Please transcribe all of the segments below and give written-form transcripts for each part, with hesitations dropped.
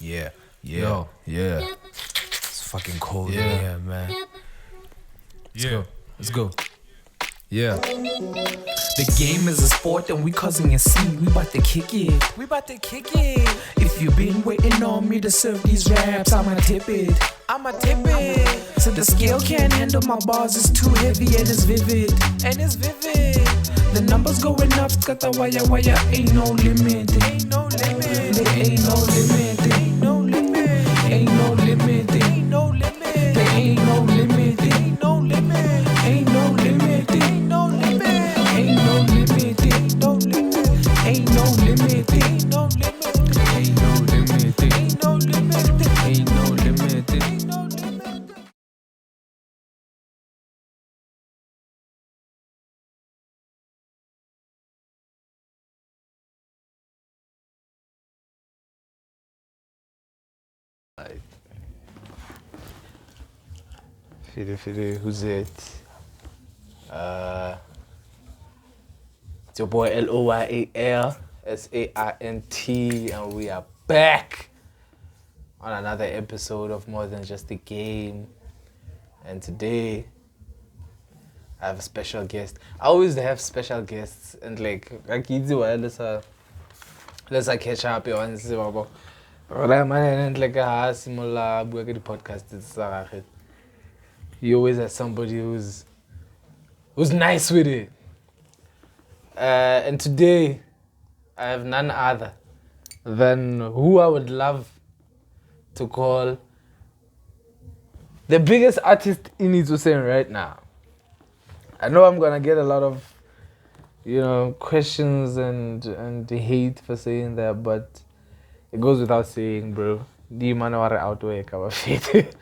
Yeah. Yo. Yeah. It's fucking cold Yeah. in here, man. Let's go. Yeah. The game is a sport and we causing a scene. We bout to kick it. If you been waiting on me to serve these raps, I'ma tip it. So the scale can't handle my bars, it's too heavy and it's vivid. The numbers going up, got the wire, ain't no limit. There ain't no limit. There ain't no limit. Ain't no limit. Ain't no limit. Ain't no limit. There ain't no limit. Ain't no limit. Ain't no limit. Ain't no limit. Ain't no limit. Ain't no limit. Ain't no limit. Ain't no limit. Ain't no limit. Ain't no limit. Ain't no limit. Ain't no limit. Fili, who's it? It's your boy LOYALSAINT, and we are back on another episode of More Than Just a Game. And today, I have a special guest. I always have special guests, and like easy way, let's catch up once. And like a similar podcast. You always have somebody who's nice with it. And today, I have none other than who I would love to call the biggest artist in HHP right now. I know I'm gonna get a lot of, questions and hate for saying that, but it goes without saying, bro. The man are out work, our feet.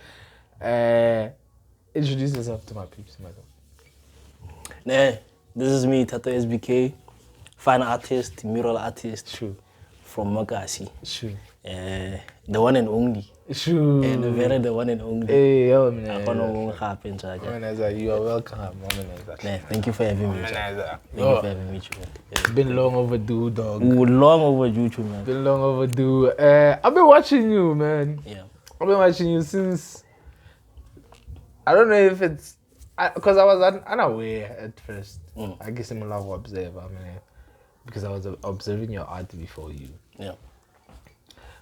Introduce yourself to my peeps, Michael. Nah, this is me, Thato SBK, fine artist, mural artist. True. From Makasi. True. The one and only. True. The one and only. Hey, yo, I man. don't know what happened. You are welcome, Nah, thank you for having me. Thank you for having me, man. It's been long overdue, dog. Long overdue, man. Been long overdue. I've been watching you, man. Yeah. I've been watching you since. I don't know if it's because I was unaware at first. I guess I'm a lot of observer, man, because I was observing your art before you. Yeah.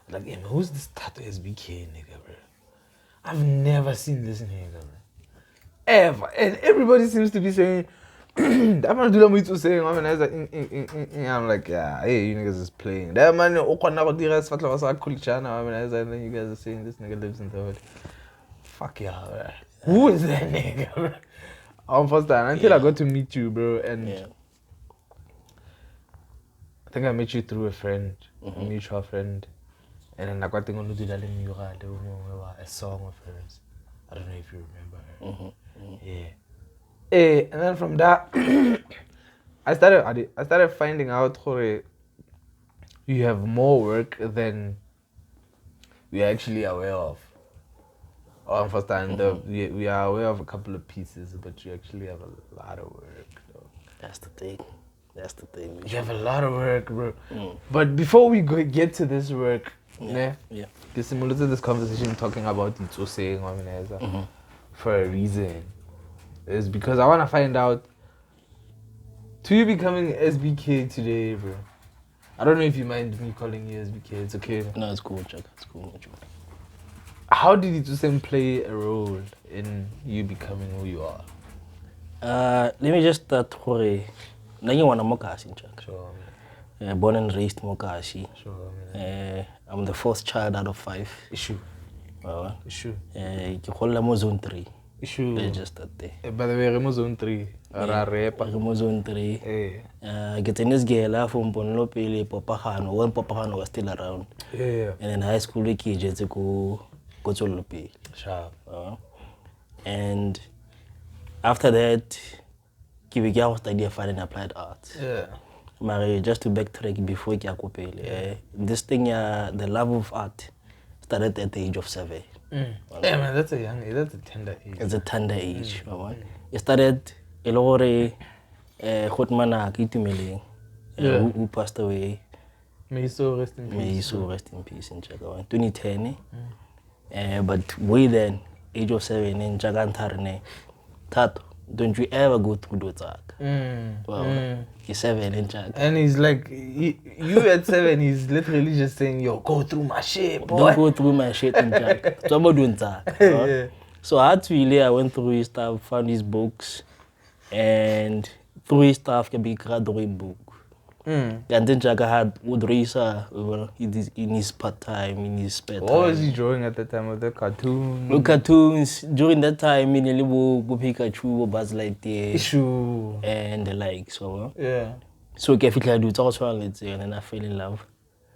Like, hey, man, who's this Thato SBK nigga, bro? I've never seen this nigga, bro. Ever. And everybody seems to be saying, that man do me to saying, I'm like, yeah, hey, you niggas is playing. That man, Khuli Chana, and then you guys are saying this nigga lives in the hood. Fuck yeah, bro. Who is that nigga, bro? I'm first time until I got to meet you, bro, and I think I met you through a friend, a mutual friend, and then I got to do that in a song of hers. I don't know if you remember her. Yeah. Hey, and then from that, I started finding out how you have more work than we are actually aware of. Oh, first time, we are aware of a couple of pieces, but you actually have a lot of work, though. That's the thing. You have a lot of work, bro. But before we get to this work, because similar to this conversation talking about it, so saying for a reason, is because I want to find out, to you becoming SBK today, bro. I don't know if you mind me calling you SBK. It's okay. No, it's cool, Chuck. It's cool. How did HHP play a role in you becoming who you are? Let me just start with Mokasi, Chuck. Sure. Born and raised Mokasi. Sure. I'm the fourth child out of 5. Issue. Issue. Zone 3. Issue. Let's just start there. By the way, Remo Zone 3. Remo Zone 3. Get in this girl from Bonlopele, Papa Hano, when Papa Hano was still around. Yeah. And in high school, we just go to Lope. Sharp. And after that, I studied fine and applied art. Yeah. But just to backtrack before I go this thing, the love of art started at the age of 7. Yeah, man, that's a young age. That's a tender age. It's a tender age. It started Elore Khotmana Kitumele, who passed away May he so rest in peace. May he so rest in peace in Jaga. 2010. But way then, age of 7 in Jagantarne, Thato, don't you ever go through those Well, he's 7 in Jaga. And he's like, you at 7, he's literally just saying, yo, go through my shit, boy. Don't go through my shit in Jaga. So I'm doing that. So I went through his stuff, found his books, and through his stuff, I became a drawing book. And then Jaga had Udrisa in his part time, in his spare time. What was he drawing at the time of the cartoon? No cartoons. During that time, in Pikachu, Buzz Lightyear, Issue. and the like. So Yeah. so I do it also, let's say, and then I fell in love.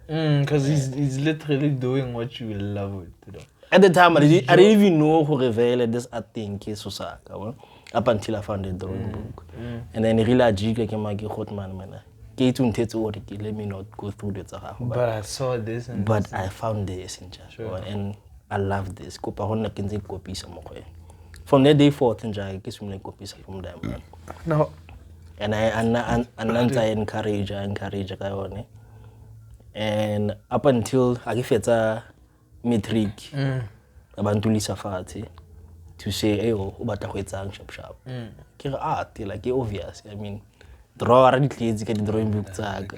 Because he's literally doing what you love with. You know? At the time, I didn't even know who revealed this art thing, Susaka, up until I found the drawing book. And then I realized I came man. Let me not go through the Zara. But I saw this and but this. I found this in Joshua, and I love this. From that day forth, I guess we copies from them. No. And I encourage. And up until I give it a metric, abantu lisafati to say, hey, ubata kwetang sharp. Kira art, like obvious. I mean. Draw already kids get drawing book tag.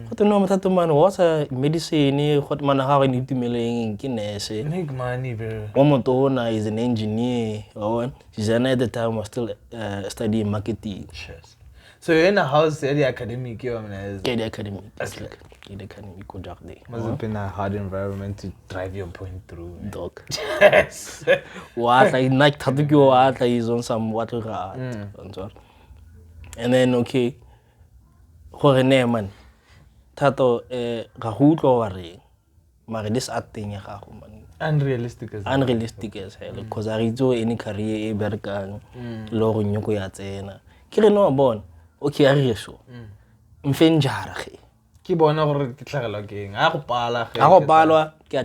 What no matter man was a medicine, what man how I need to meaning kinese. Make money, bro. Momotona is an engineer. She's at the time was still studying marketing. Yes. So you're in a house at the academic, you know, Get the academy. That's like get the academy go dark day. must have been a hard environment to drive your point through. Dog. Yes. What like Thato what is on some water and then okay, gore ne man Thato ga go utlwa wa reng mara this art thing ya gago man Unrealistic as hell because I read any career e berkang lo go nyoko ya tsena ke re no bona okay a re so mfenjara ge ke bona gore ke tlhagela keng a go palwa ke a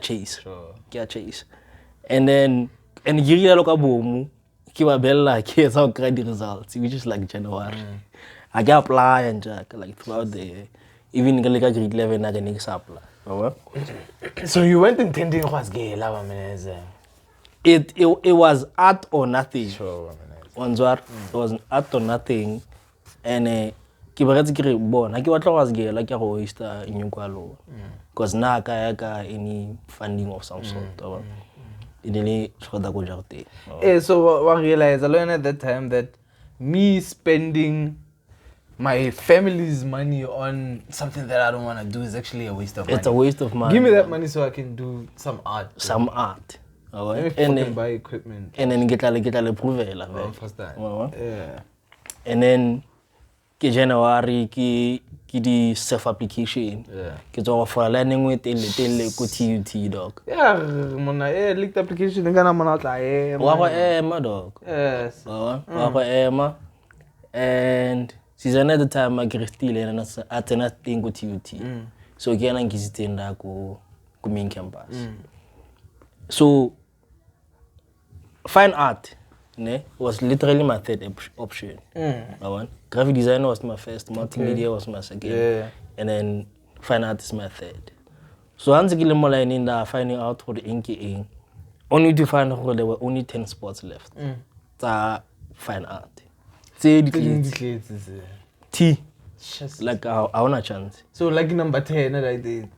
chase and then you look at boom ke ba bella ke etsa go credit results which is like January I can apply and like throughout the even like grade 11 I can apply. So you went intending was gay lava it was art or nothing. Sure, It was art or nothing and ke beretsa ke re bona ke batla was gay like go waste in kwalo because na ka any funding of some sort. So I realized alone at that time that me spending my family's money on something that I don't want to do is actually a waste of money. It's a waste of money. Give me that money so I can do some art. Let me fucking buy equipment. And then get a prove First time. Yeah. And then January ki di self application. Yeah. Ke tswa for learning with tele ko TUT dog. Yeah, mona linked application ngana mona tla Wa go ema dog. Yes. Wa go ema and season at the time I get still and at nothing go TUT. So ke yana ngizitenda ko main campus. So fine art was literally my third option. Graphic design was my first, multimedia was my second, and then fine art is my third. So once again, in finding out for the inky only to find out there were only 10 spots left. That's fine art. T. Like I want a chance. So like number 10, I did.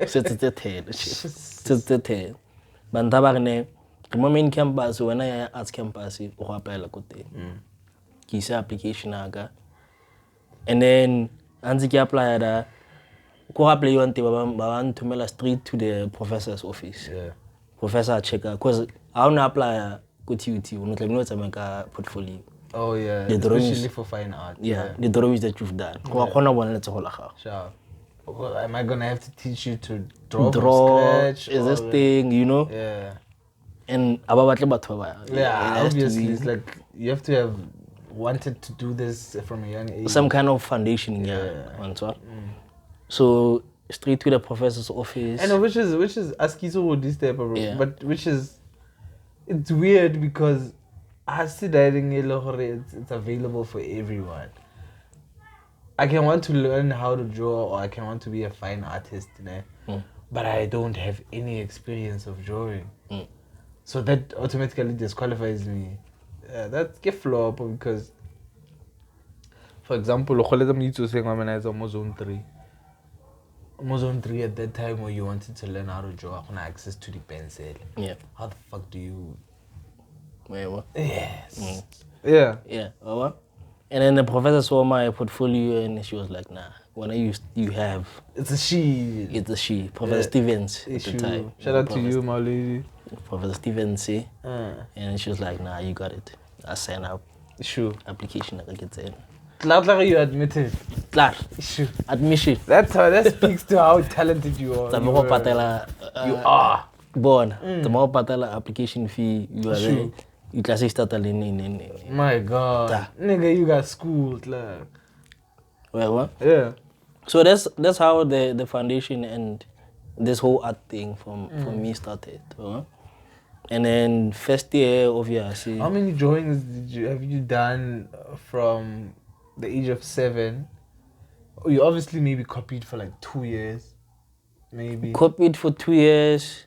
So it's the 10. It's the 10. But tabarne, my main campus when I arts campus, I apply la kote. Kisa application aga. And then anzi ki apply da. Ko apply you ante baban to me straight to the professor's office. Yeah. Professor checker because I want to apply go TUT. We not like make a portfolio. Oh yeah, the especially drawings, for fine art. Yeah, the drawings that you've done. Sure. Am I gonna have to teach you to draw from scratch? Is this thing, you know? Yeah. And obviously, it's like you have to have wanted to do this from a young age. Some kind of foundation, So straight to the professor's office. And which is Askiso this type of but which is it's weird because I see that it's available for everyone. I can want to learn how to draw, or I can want to be a fine artist, but I don't have any experience of drawing. So that automatically disqualifies me. That's a flop because, for example, I'm Zone 3. Zone 3 at that time where you wanted to learn how to draw, I had access to the pencil. Yeah. How the fuck do you... Wait, what? Yes. Yeah. Yeah. What? And then the professor saw my portfolio and she was like, nah, when you have... It's a she. It's a she. Professor Stevens at the time. Shout out to you, my lady. Professor Stevens, and she was like, nah, you got it. I sign up. Sure. Application I get in. Like you admitted. Claro. Sure. Admission. That speaks to how talented you are. You are. Born. The more patela application fee, you are there. You can start in. My God. Nigga, you got schooled. Like. Well, what? Yeah. So that's how the foundation and this whole art thing from me started. And then first year, obviously. How many drawings have you done from the age of 7? You obviously maybe copied for like 2 years, maybe. Copied for 2 years,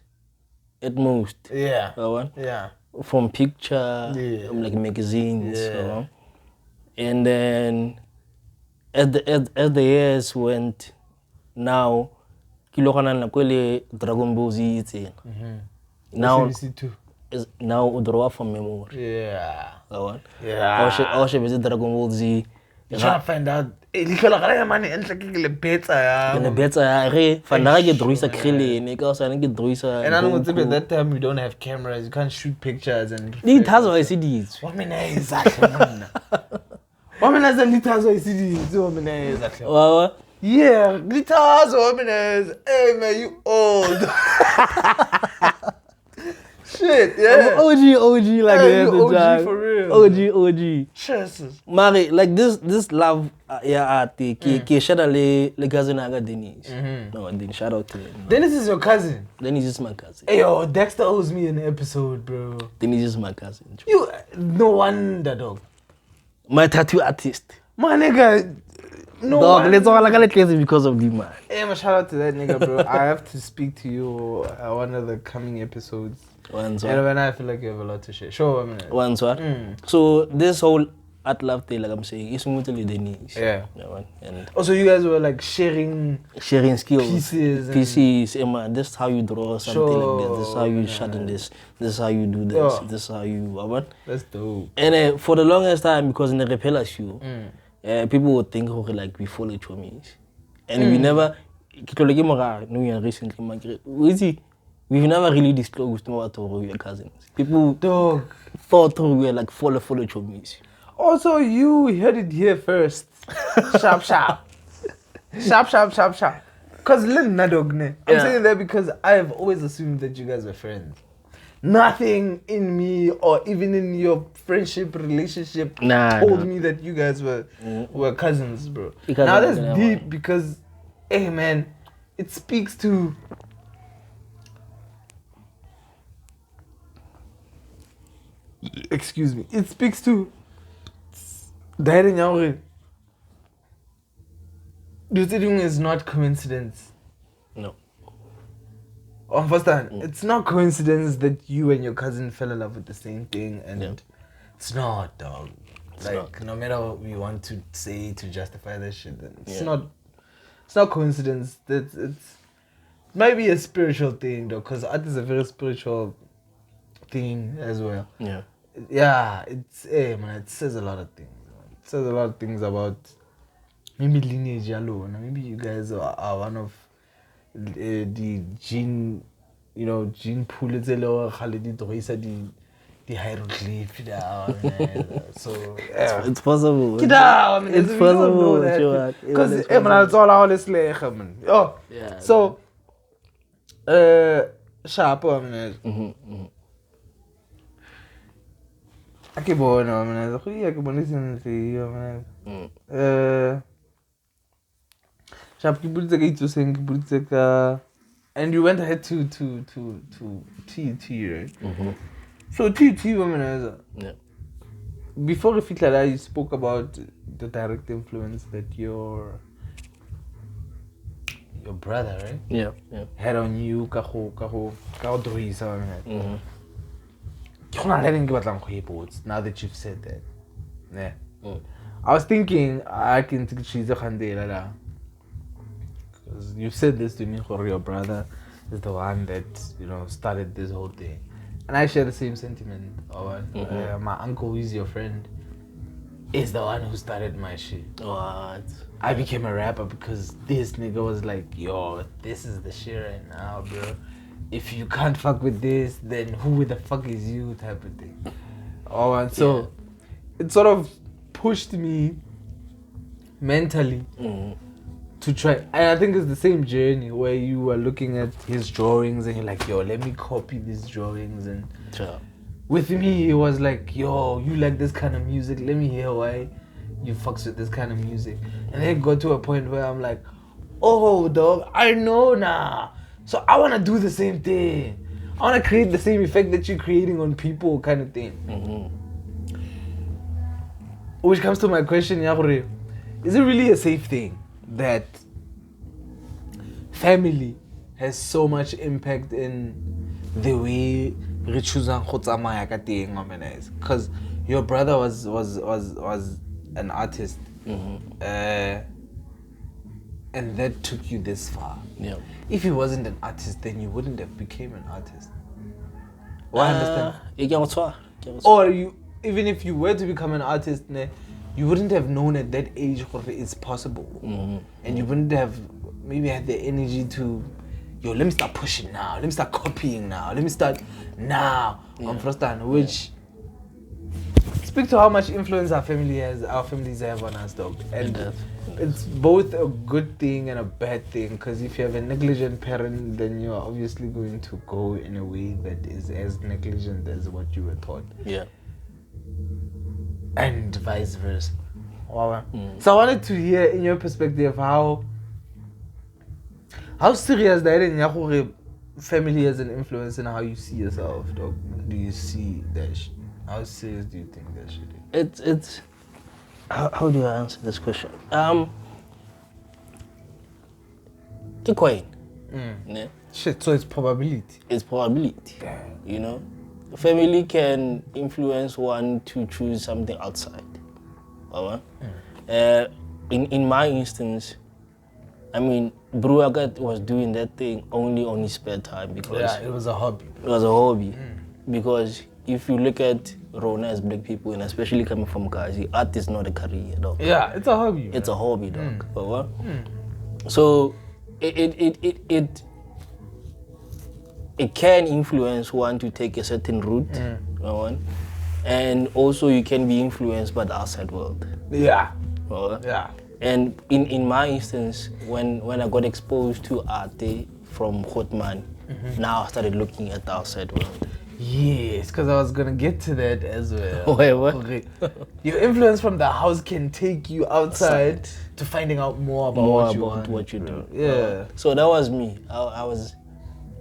at most. Yeah. Yeah. From picture, like magazines. Yeah. And then as the years went, now, Dragon Ball Z. Now, now draw from memory. Yeah. Yeah. I should visit Dragon Ball Z. You're trying to find out. You feel like money and like a better. And better, I get Druisa Khuli, and I know at that time we don't have cameras, you can't shoot pictures and. Thato I see these. What mean exactly? What mean Thato I see these? What mean exactly? Yeah, Thato means, hey man, you old. Shit, yeah. OG like hey, that. OG for real. OG. Jesus. Mari, like this love, art, shout out le cousin aga Dennis. No, then shout out to him. Dennis is your cousin. Dennis is my cousin. Hey yo, Dexter owes me an episode, bro. Dennis is my cousin. You, no wonder, dog. My tattoo artist. My nigga. No dog, let's all like it because of the man. Hey, man, shout out to that nigga, bro. I have to speak to you one of the coming episodes. And when I feel like you have a lot to share. Sure, man. So this whole art love thing, like I'm saying, it's mostly Denise. Yeah. And also, you guys were like sharing skills, pieces. Emma, this is how you draw something like this. This is how you shorten this. This is how you do this. This is how you. That's dope. And for the longest time, because in the repeller show, people would think, okay, like we follow chomis, and we never. Recently, we've never really disclosed what we were cousins. People thought we were like follow chomis. Also, you heard it here first. Sharp. Because I'm saying that because I've always assumed that you guys were friends. Nothing in me or even in your friendship relationship told me that you guys were cousins, bro. Now that's deep because, hey man, it speaks to... Excuse me. It speaks to... This thing is not coincidence. No. Understand? It's not coincidence that you and your cousin fell in love with the same thing, and it's not, dog. No matter what we want to say to justify that shit, it's not. It's not coincidence. It might be a spiritual thing, though, because art is a very spiritual thing as well. Yeah. Yeah. Man, it says a lot of things. It says a lot of things about maybe lineage alone. Maybe you guys are one of the gene, gene pool. It's a lower quality to raise the hieroglyph. So it's possible. It's possible. Because it's all our slay. Yeah. So sharp. Okay, boy, no, man. I can listen to you, man. Sharp, and you went ahead to TUT, right? So TUT, woman, before Refitla, you spoke about the direct influence that your brother, right? Yeah. Had on you, now that you've said that. Yeah. I was thinking, I can take cheese because you've said this to me, your brother is the one that, started this whole thing. And I share the same sentiment. My uncle, who is your friend, is the one who started my shit. What? I became a rapper because this nigga was like, yo, this is the shit right now, bro. If you can't fuck with this, then who the fuck is you, type of thing. And so it sort of pushed me mentally to try. And I think it's the same journey where you were looking at his drawings and you're like, yo, let me copy these drawings. And with me, it was like, yo, you like this kind of music, let me hear why you fucks with this kind of music. And then it got to a point where I'm like, oh, dog, I know now. So I want to do the same thing. I want to create the same effect that you're creating on people, kind of thing. Which comes to my question, Yagore, is it really a safe thing that family has so much impact in the way we choose because your brother was an artist, and that took you this far. Yeah. If he wasn't an artist, then you wouldn't have became an artist. I understand. Or even if you were to become an artist, you wouldn't have known at that age it's possible, and you wouldn't have maybe had the energy to, yo, let me start pushing now, let me start copying now, let me start now. Which speak to how much influence our families have on us, dog. And it's both a good thing and a bad thing, because if you have a negligent parent, then you're obviously going to go in a way that is as negligent as what you were taught. Yeah. And vice versa. So I wanted to hear in your perspective how serious that in your family has an influence in how you see yourself, dog. Do you see that shit? How serious do you think that shit is? It's how do I answer this question? Keep quiet. Yeah. Shit, so it's probability. It's probability. Family can influence one to choose something outside. In my instance, I mean, Bruagat was doing that thing only on his spare time because it was a hobby. It was a hobby. Because if you look at Rona as black people, and especially coming from Kazi, art is not a career, dog. Yeah, it's a hobby. It's a hobby, dog. So it can influence one to take a certain route, and also you can be influenced by the outside world. Yeah. Yeah. And in my instance, when I got exposed to art from Khotman, now I started looking at the outside world. Yes, because I was going to get to that as well. Wait, what? Okay. Your influence from the house can take you outside to finding out more about what you do. Yeah. So that was me. I was,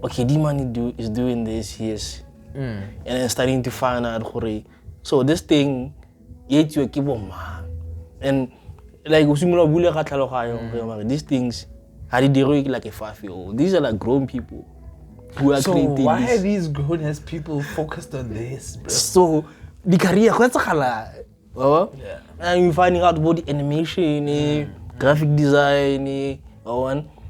okay, D-Man is doing this, yes. And then starting to find out, so this thing, yet you keep on, man. And like, these things, how did they work like a 5-year-old? These are like grown people who are creating this. So why are these grown-ass people focused on this, bro? So, the career, and you're finding out about the animation, graphic design,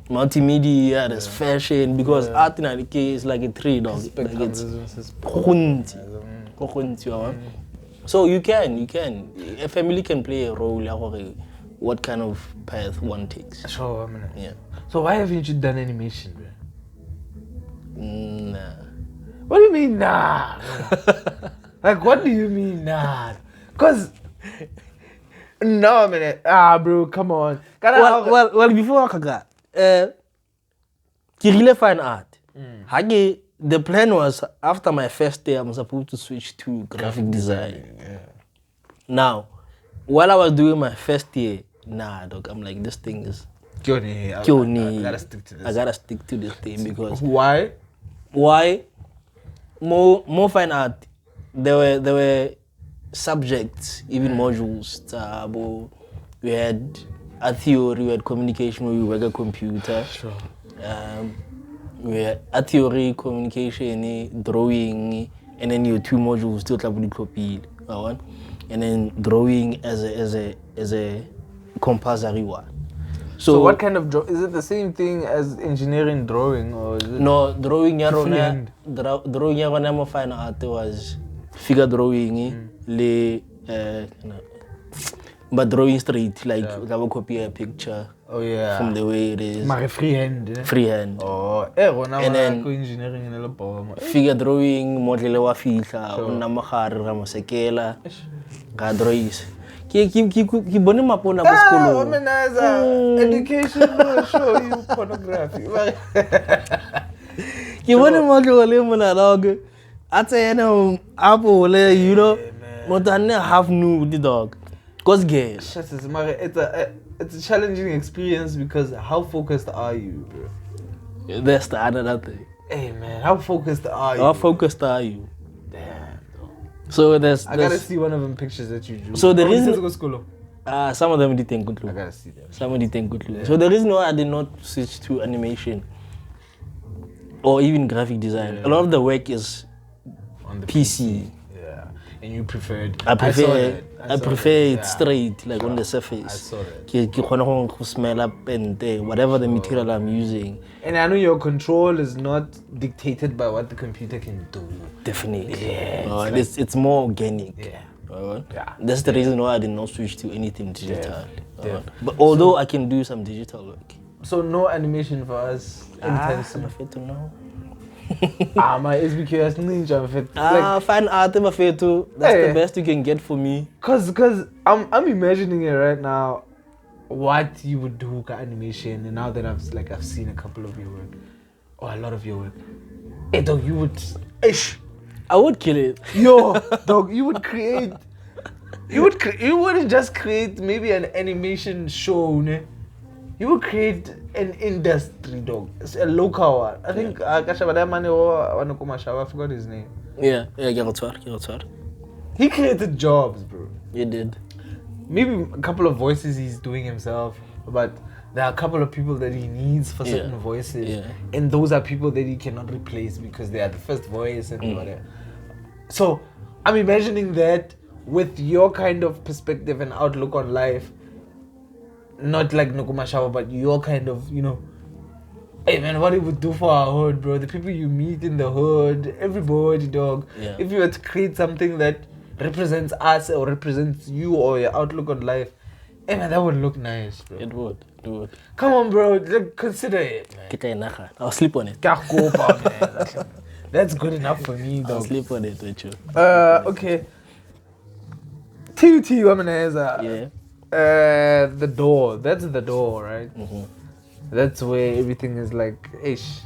multimedia, there's fashion, because art in the case is like a tree, dog. Like it's so you can, a family can play a role, what kind of path one takes. Sure, yeah. So why haven't you done animation, bro? Nah. What do you mean, nah? Like, what do you mean, nah? Because, no, man. Bro, come on. Well, before I got, really fine art. The plan was, after my first day, I'm supposed to switch to graphic design. Yeah. Now, while I was doing my first year, dog, I'm like, this thing is... I gotta stick to this. I gotta stick to this thing because... Why? More fine art. There were subjects, even modules. We had a theory, we had communication where we work a computer. Sure. We had a theory, communication, drawing, and then you 2 modules still and then drawing as a compulsory one. So what kind of is it the same thing as engineering drawing or is it No, drawing freehand? drawing my fine art was figure drawing but drawing straight like I will copy a picture from the way it is. Freehand. Freehand. Oh, and then engineering in the figure drawing model wa fihla una magare ra mosekela ga drawings ki bone mapona ko sekolo education will show you pornography. Ki bone model le mona dog atsena apole you know motane half nude dog cause gay. It's a challenging experience because how focused are you, bro? That's the another thing. Hey man, how focused are you? How focused are you? Damn, bro. So I gotta see one of them pictures that you drew. So the reason school. Some of them did think good. I gotta see them. Some did think good. Yeah. So the reason why I did not switch to animation or even graphic design, a lot of the work is on the PC. Yeah, and you preferred. I prefer it straight, like on the surface. I saw that. Ki smell up and whatever the material I'm using. And I know your control is not dictated by what the computer can do. Definitely. Yeah, it's more organic. Yeah. Yeah. That's the reason why I did not switch to anything digital. But although I can do some digital work. So no animation for us anytime soon. I'm afraid to know. My SBQS ninja fit. Fine art, I'm afraid to. That's the best you can get for me. Cause I'm imagining it right now, what you would do with animation, and now that I've seen a couple of your work, or a lot of your work, hey dog, you would, I would kill it. Yo, dog, you would create. You wouldn't just create maybe an animation show, ne? You would create an industry, dog. It's a local one. I think I forgot his name. Yeah, He created jobs, bro. He did. Maybe a couple of voices he's doing himself, but there are a couple of people that he needs for certain voices. Yeah. And those are people that he cannot replace because they are the first voice and whatever. So I'm imagining that with your kind of perspective and outlook on life, not like Nukumashawa, but your kind of, hey man, what it would do for our hood, bro. The people you meet in the hood, everybody, dog. Yeah. If you were to create something that represents us or represents you or your outlook on life, hey man, that would look nice, bro. It would. Come on, bro. Consider it, man. I'll sleep on it. Man. That's good enough for me, dog. I'll sleep on it with you. Okay. TUT Wamaneza. Yeah. The door. That's the door, right? Mm-hmm. That's where everything is like, ish.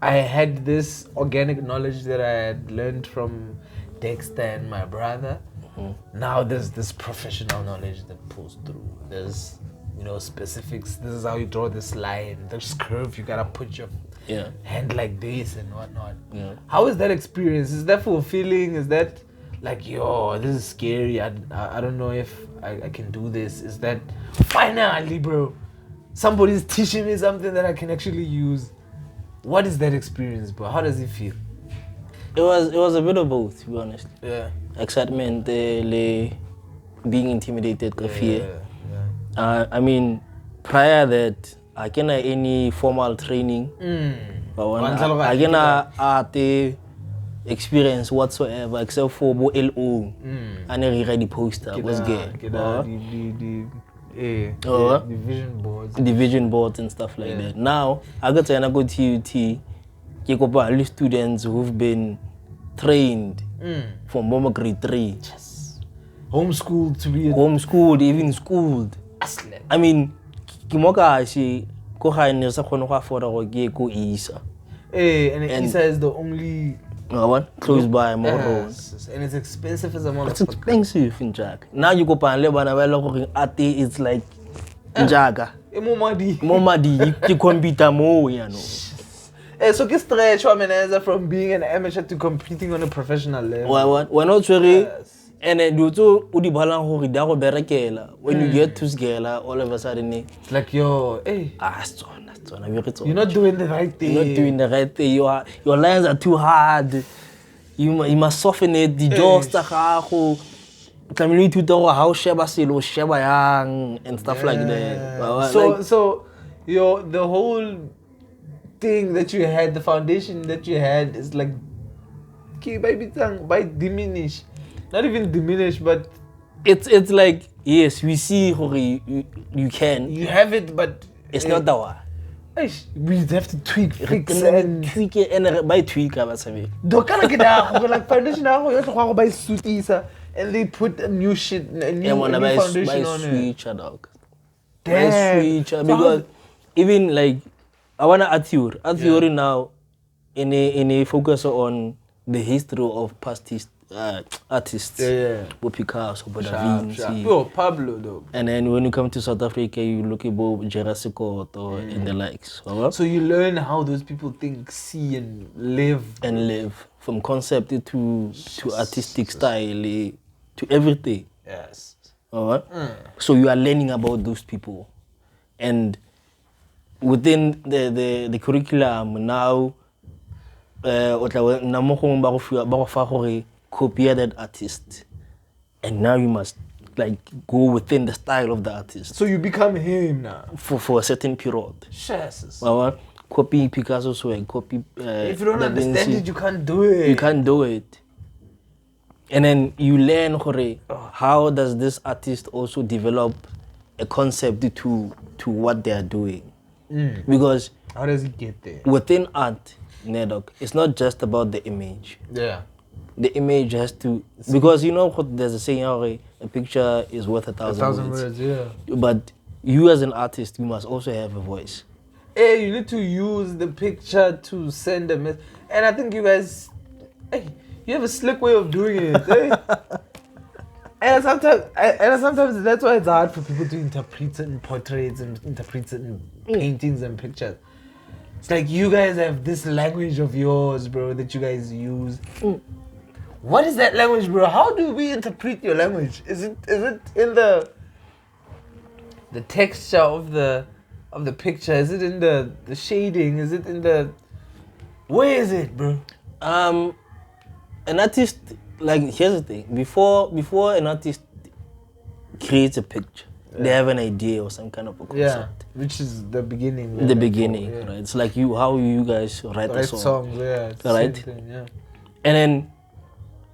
I had this organic knowledge that I had learned from Dexter and my brother. Mm-hmm. Now there's this professional knowledge that pulls through. There's, specifics. This is how you draw this line. This curve, you gotta put your hand like this and whatnot. Yeah. How is that experience? Is that fulfilling? Is that like, yo, this is scary. I don't know if I can do this. Is that finally, bro, somebody's teaching me something that I can actually use? What is that experience, bro? How does it feel? It was a bit of both, to be honest. Yeah. Excitement, being intimidated, fear. Yeah. I mean, prior that, I can any formal training. But when I can art experience whatsoever except for LO. And I read the poster. Was good. Division boards and stuff like that. Now I go to TUT. You got at least students who've been trained from Mama grade 3. Yes. Homeschooled to be homeschooled, even schooled. I mean, Kimoka she go high and there's a corner for the go Isa. And Isa is the only one close by more roads. And it's expensive as a motherfucker. It's expensive in Jack. Now you go pan Lebanon where looking at it's like Jaga. Momadi, you compete more, So get stretch from being an amateur to competing on a professional level. We're not very And then do to udi balang hore da go berekela. When you get to Sgela, all of a sudden It's like, yo, hey, it's on. you're not doing the right thing. You're not doing the right thing. Your lines are too hard. You must soften it. The jaws ta gago. Tlamehile to tell how sheba selo sheba yang and stuff like that. So the whole thing that you had, the foundation that you had is like, okay, by diminish. Not even diminish, but it's like, yes, we see how you can. You have it, but it's not the one. We have to fix and tweak it and by tweak abasabe. Dokana kida like foundation now you have to buy suit isa and they put a new shit a new foundation on it. Switcher dog. By switcher because even like I wanna add theory now in a focus on the history of past artists. Picasso, Da Vinci. Pablo though. And then when you come to South Africa, you look at Jurassic Court and the likes. So you learn how those people think, see, and live. From concept to artistic style to everything. Yes. So you are learning about those people, and within the curriculum now, copy that artist, and now you must like go within the style of the artist. So you become him now for a certain period. Jesus. Copy Picasso's work, copy. If you don't understand it, you can't do it. You can't do it. And then you learn how does this artist also develop a concept to what they are doing. Because how does it get there? Within art, Nedok, it's not just about the image. Yeah. The image has to, because there's a saying, a picture is worth 1,000 words. Yeah. But you as an artist, you must also have a voice. Hey, you need to use the picture to send a message. And I think you guys, you have a slick way of doing it. And sometimes that's why it's hard for people to interpret certain portraits and interpret certain paintings and pictures. It's like you guys have this language of yours, bro, that you guys use. What is that language, bro? How do we interpret your language? Is it in the texture of the picture? Is it in the shading? Is it in the where is it, bro? An artist, like, here's the thing. Before an artist creates a picture, they have an idea or some kind of a concept. Which is the beginning. The beginning, right? It's like how you guys write a song. Songs, yeah. Right? Thing, yeah. And then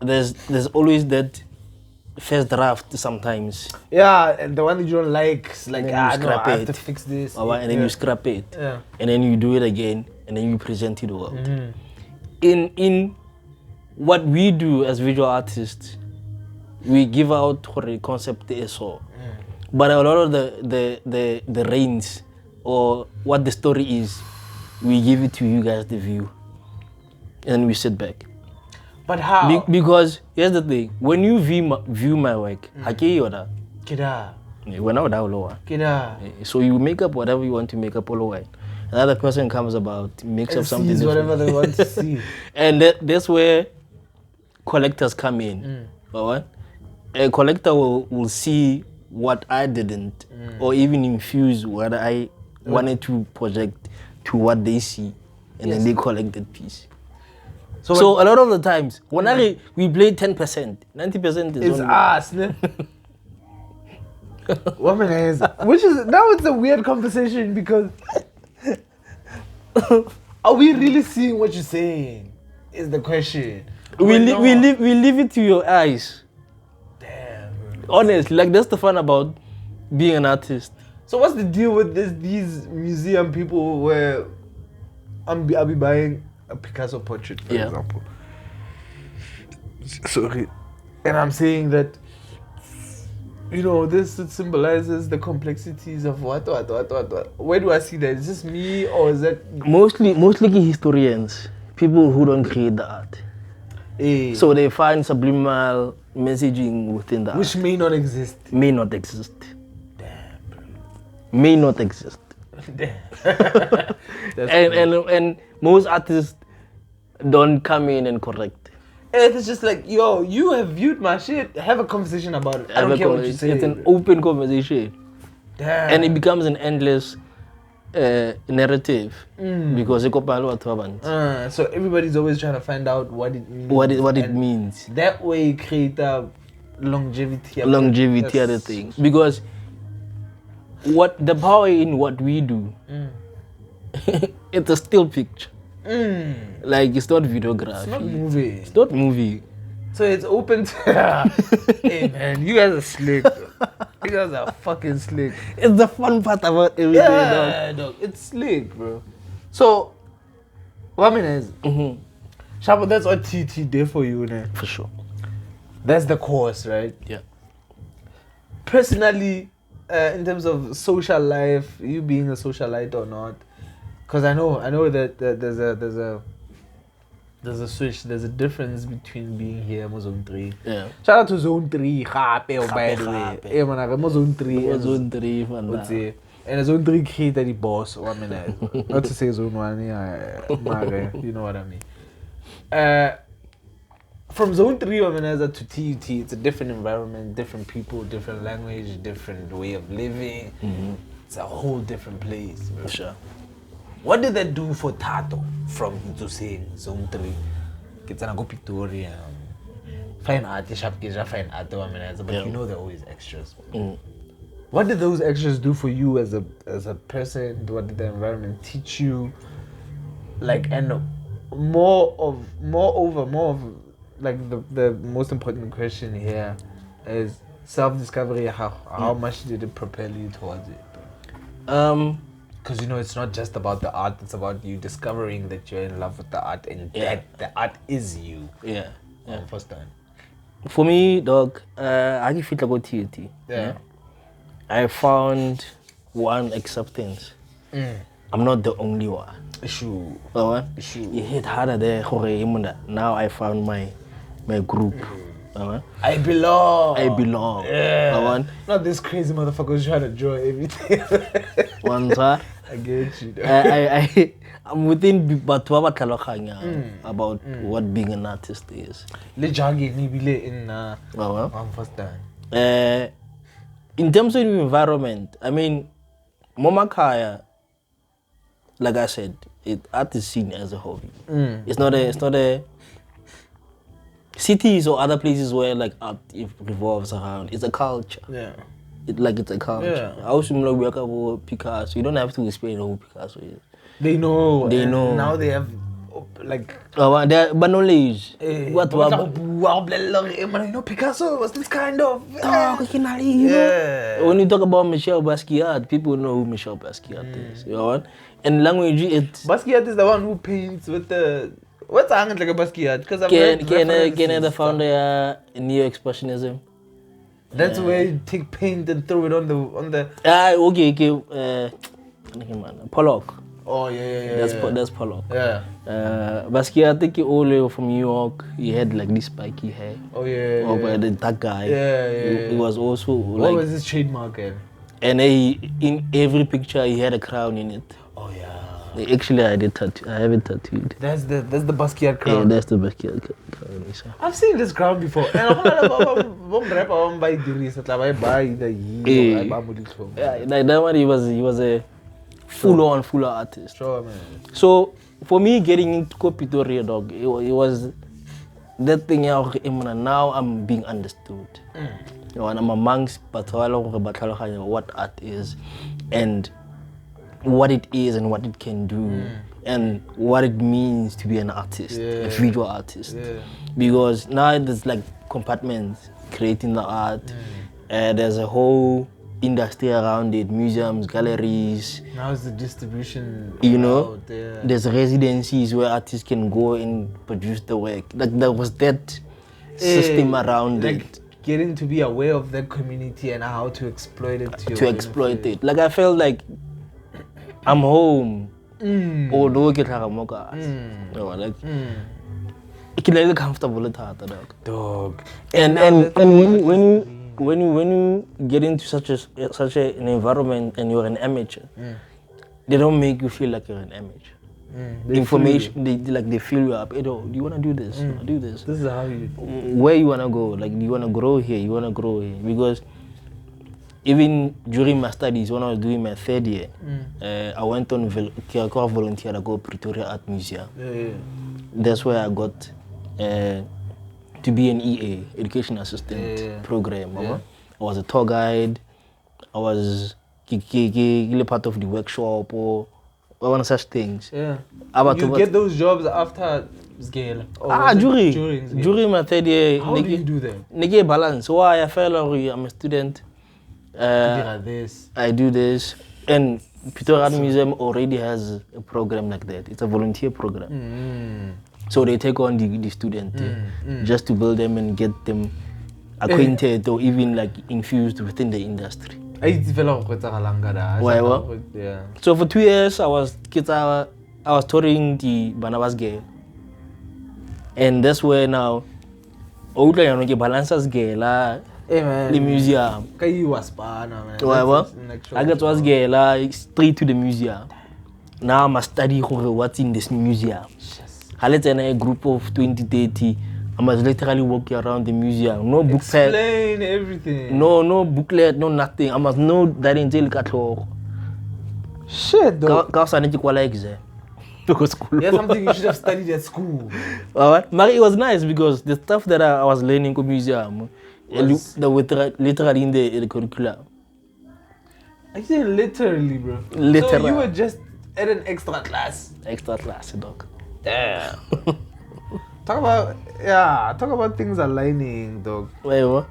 there's always that first draft sometimes. Yeah, and the one that you don't like, it's like, I have to fix this. And then you scrap it. Yeah. And then you do it again, and then you present it to the world. In what we do as visual artists, we give out a concept so. But a lot of the reins or what the story is, we give it to you guys, the view, and we sit back. But how? Because here's the thing: when you view my work, so you make up whatever you want to make up all the way. Another person comes about, makes up something different. Whatever they want to see. And that's where collectors come in. A collector will see what I didn't, or even infuse what I wanted to project to what they see, and then they collect that piece. So a lot of the times, when we play 10%, 90% is us. Which is now it's a weird conversation because are we really seeing what you're saying? Is the question. We leave it to your eyes. Damn. Honestly, like that's the fun about being an artist. So what's the deal with these museum people where I'll be buying a Picasso portrait, for example. Sorry. And I'm saying that, this symbolizes the complexities of what. Where do I see that? Is this me or is that... Mostly historians, people who don't create the art. So they find subliminal messaging within the art. Which may not exist. May not exist. Damn, bro. May not exist. Damn. and most artists don't come in and correct. And it's just like, yo, you have viewed my shit. Have a conversation about it. I don't care what you say. It's an open conversation. Damn. And it becomes an endless narrative because So everybody's always trying to find out what it means. what it means. That way you create a longevity. Longevity Yes. are the thing. Because what the power in what we do, it's a still picture. Like it's not videography. It's not movie. It's not movie. So it's open to... Hey man, you guys are slick. You guys are fucking slick. It's the fun part about everything. Yeah, dog. It's slick, bro. So, what I mean is, Shabo, that's what TT did for you, né? For sure. That's the course, right? Yeah. Personally, in terms of social life, you being a socialite or not, because I know that there's a switch, there's a difference between being here and Zone 3. Yeah. Shout out to Zone 3, by the way. Hey, man, I'm Zone 3. Zone 3, man. Let's see. And Zone 3 created the boss. I mean, not to say Zone 1, yeah, you know what I mean. From Zone 3 organizer to TUT, it's a different environment, different people, different language, different way of living. It's a whole different place. Bro. For sure. What did that do for Thato from to saying Zone 3? It's an go Pretoria. Fine art, fine art, but you know there are always extras. What did those extras do for you as a person? What did the environment teach you? Like, and more of like the most important question here is self-discovery. How much did it propel you towards it? Because it's not just about the art, it's about you discovering that you're in love with the art and that the art is you. Yeah. First time. For me, dog, I can feel about TUT. Yeah. I found one acceptance. I'm not the only one. Issue. You hit harder there. Now I found my group. I belong. Yeah. Not this crazy motherfuckers trying to draw everything. I get you. I'm within about what being an artist is. In terms of environment, I mean, Momakaya, like I said, art is seen as a hobby. It's not a cities or other places where like art revolves around. It's a culture. Yeah. It's a culture. I also work about Picasso. You don't have to explain who Picasso is. They know. Now they have like but knowledge. What Picasso was this kind of When you talk about Michel Basquiat, people know who Michel Basquiat is. You know what? And language, Basquiat is the one who paints with the what's hanging like a Basquiat? Because Can the founder neo-expressionism? That's where you take paint and throw it on the. Okay. Pollock. Oh yeah. That's Pollock. Yeah. Basquiat, I think he all the way from New York. He had like this spiky hair. Oh yeah. That guy. Yeah. He was also what was his trademark? And in every picture he had a crown in it. Oh yeah. Actually, I have it tattooed. That's the Basquiat crown. Yeah, that's the Basquiat crown. I've seen this crown before. And I'm buy that one he was a full-on artist. Sure, man. So for me, getting into Pretoria, dog, it was that thing. Now I'm being understood. And I'm amongst what art is, and what it is, and what it can do, and what it means to be an artist, a visual artist. Because now there's like compartments creating the art. There's a whole industry around it, museums, galleries. Now it's the distribution. There's residencies where artists can go and produce the work. Like there was that system around it. Getting to be aware of that community and how to exploit it. Like I felt like I'm home. Although I get like comfortable with that, dog. And when you get into such an environment and you're an amateur, they don't make you feel like you're an amateur. information. They fill you up. Hey, do you wanna do this? Do this. This is how you. Where you wanna go? Like, do you wanna grow here? You wanna grow here? Because even during my studies, when I was doing my third year, I went on volunteer to go Pretoria Art Museum. That's where I got to be an EA, education assistant program. I was a tour guide. I was part of the workshop or one of such things. Yeah. You get those jobs after Sgela? During my third year. How do you do that? Nige balance. Why I felt like I'm a student. I do this. And Pretoria Art Museum already has a program like that. It's a volunteer program. So they take on the student just to build them and get them acquainted or even like infused within the industry. So for 2 years I was touring the Banabas Gale. And that's where now balances Gale the museum. I got to Gale straight to the museum. Now I'm studying what's in this museum. Let's say a group of 20-30. I must literally walk around the museum. No book pad. Explain everything. No booklet, no nothing. I must know that in jail katlog. Shit, though. Because I need to qualify exam. Yeah, something you should have studied at school. But it was nice because the stuff that I was learning in the museum, they were literally in the curriculum. I say literally, bro. Literally. So you were just at an extra class. Extra class, dog. Damn. Talk about things aligning, dog. Wait, what?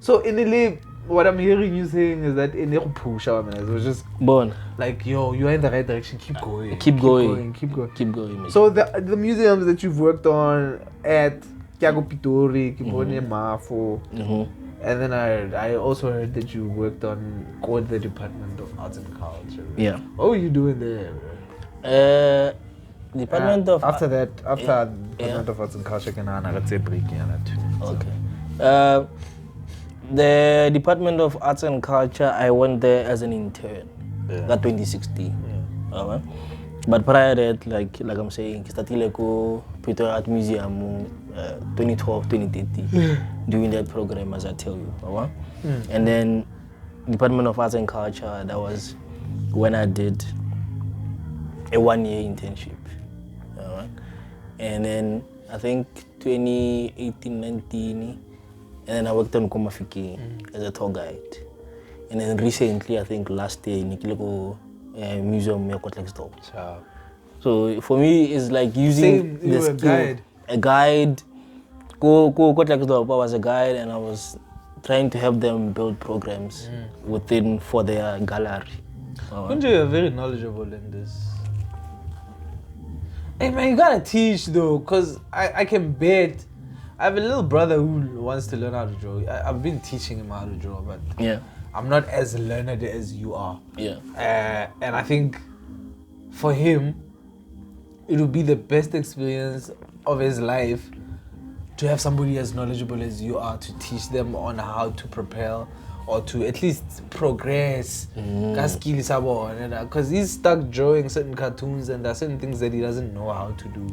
So in the lab, what I'm hearing you saying is that in the push, it was just born. Like, yo, you're in the right direction. Keep going. Keep going. Man. So the museums that you've worked on at Kiago Pitori, Kibone Mafo, and then I also heard that you worked on the Department of Arts and Culture. Yeah. What were you doing there? Department of after Department of Arts and Culture, let's say break. Okay. The Department of Arts and Culture, I went there as an intern. That 2016. But prior to that, like I'm saying, I started to Pretoria Art Museum 2012, 2013, doing that program as I tell you. And then Department of Arts and Culture, that was when I did a 1-year internship. And then I think 2018, 19, and then I worked on Komafiki as a tour guide. And then recently, I think last year, Nikileko Museum Kotleksdorp. So for me, it's like using the skill. A guide. Go Kotleksdorp. I was a guide, and I was trying to help them build programs for their gallery. You're very knowledgeable in this. Hey man, you gotta teach though, cause I can bet. I have a little brother who wants to learn how to draw. I've been teaching him how to draw, but I'm not as learned as you are. And I think for him, it would be the best experience of his life to have somebody as knowledgeable as you are to teach them on how to propel or to at least progress. Because he's stuck drawing certain cartoons and there are certain things that he doesn't know how to do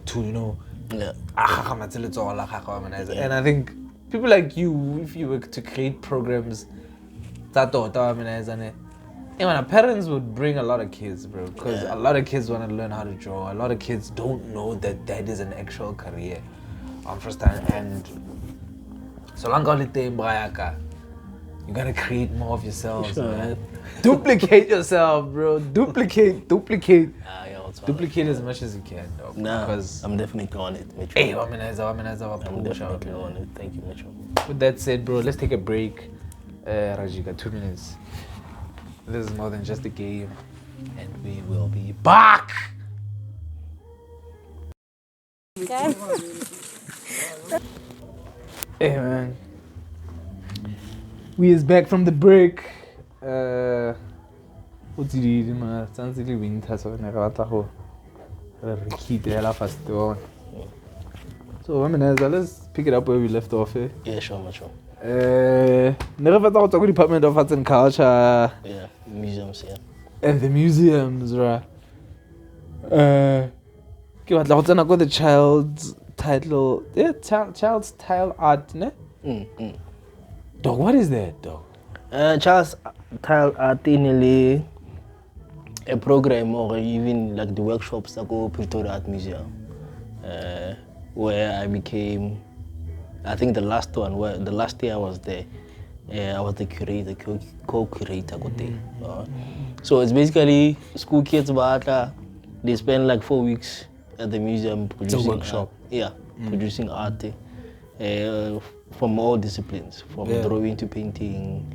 to, And I think people like you, if you were to create programs, parents would bring a lot of kids, bro, because a lot of kids want to learn how to draw. A lot of kids don't know that is an actual career. And so long as you gotta create more of yourselves, man. Duplicate yourself, bro. Duplicate. Duplicate as much as you can, dog. Because I'm definitely on it, Mitchell. Hey, I'm definitely on it. Thank you, Mitchell. With that said, bro, let's take a break. Rajika, 2 minutes. This is more than just a game, and we will be back. Okay. Hey, man. We is back from the break. What's it doing, man? Sounds like winter, so I So, let's pick it up where we left off. Yeah, sure, Mitchell. Department of Arts and Culture. Yeah, museums, yeah. And the museums, right? ke batla go tsena go the child's title, child's tile art, ne? Dog, what is that, dog? Child's tile art in a program or even like the workshops that go Pretoria Art Museum, where I became, I think the last year I was there, I was the curator, co-curator. So it's basically school kids, but they spend like 4 weeks at the museum producing workshop. Producing art from all disciplines, from drawing to painting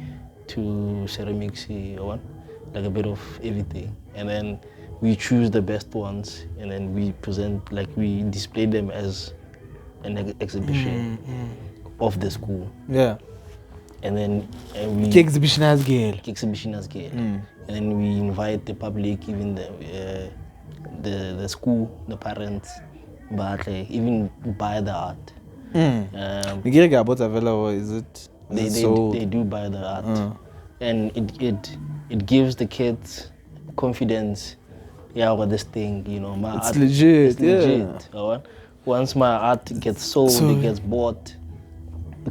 to ceramics, like a bit of everything. And then we choose the best ones, and then we present, like we display them as an exhibition of the school. Yeah. And then we Exhibition as girl. And then we invite the public, even the school, the parents, but even buy the art. Is it? They do buy the art, and it gives the kids confidence. Yeah, about this thing, my It's art, legit. it's legit. Once my art gets sold, it gets bought.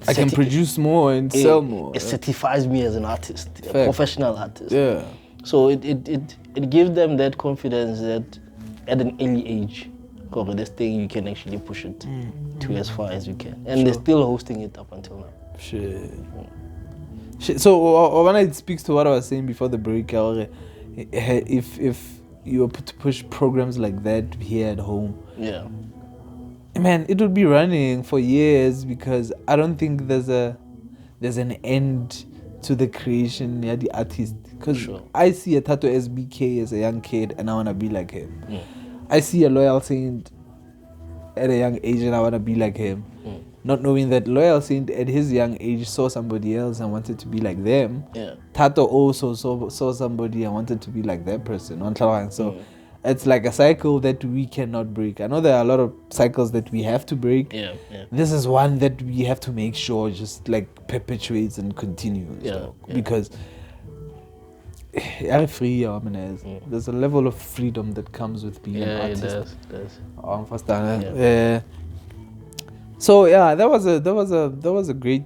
I can produce more and sell more. It certifies me as an artist, a professional artist. Yeah. So it gives them that confidence that at an early age, this thing you can actually push it to as far as you can, and they're still hosting it up until now. Shit. So when it speaks to what I was saying before the break, if you were to push programs like that here at home, man, it would be running for years, because I don't think there's an end to the creation, the artist. Because I see a Thato SBK as a young kid and I want to be like him. I see a Loyal Saint at a young age and I want to be like him. Not knowing that Loyal Saint at his young age saw somebody else and wanted to be like them. Thato also saw somebody and wanted to be like that person. So it's like a cycle that we cannot break. I know there are a lot of cycles that we have to break. This is one that we have to make sure just like perpetuates and continues. Because free, there's a level of freedom that comes with being an artist. It does. So that was a great,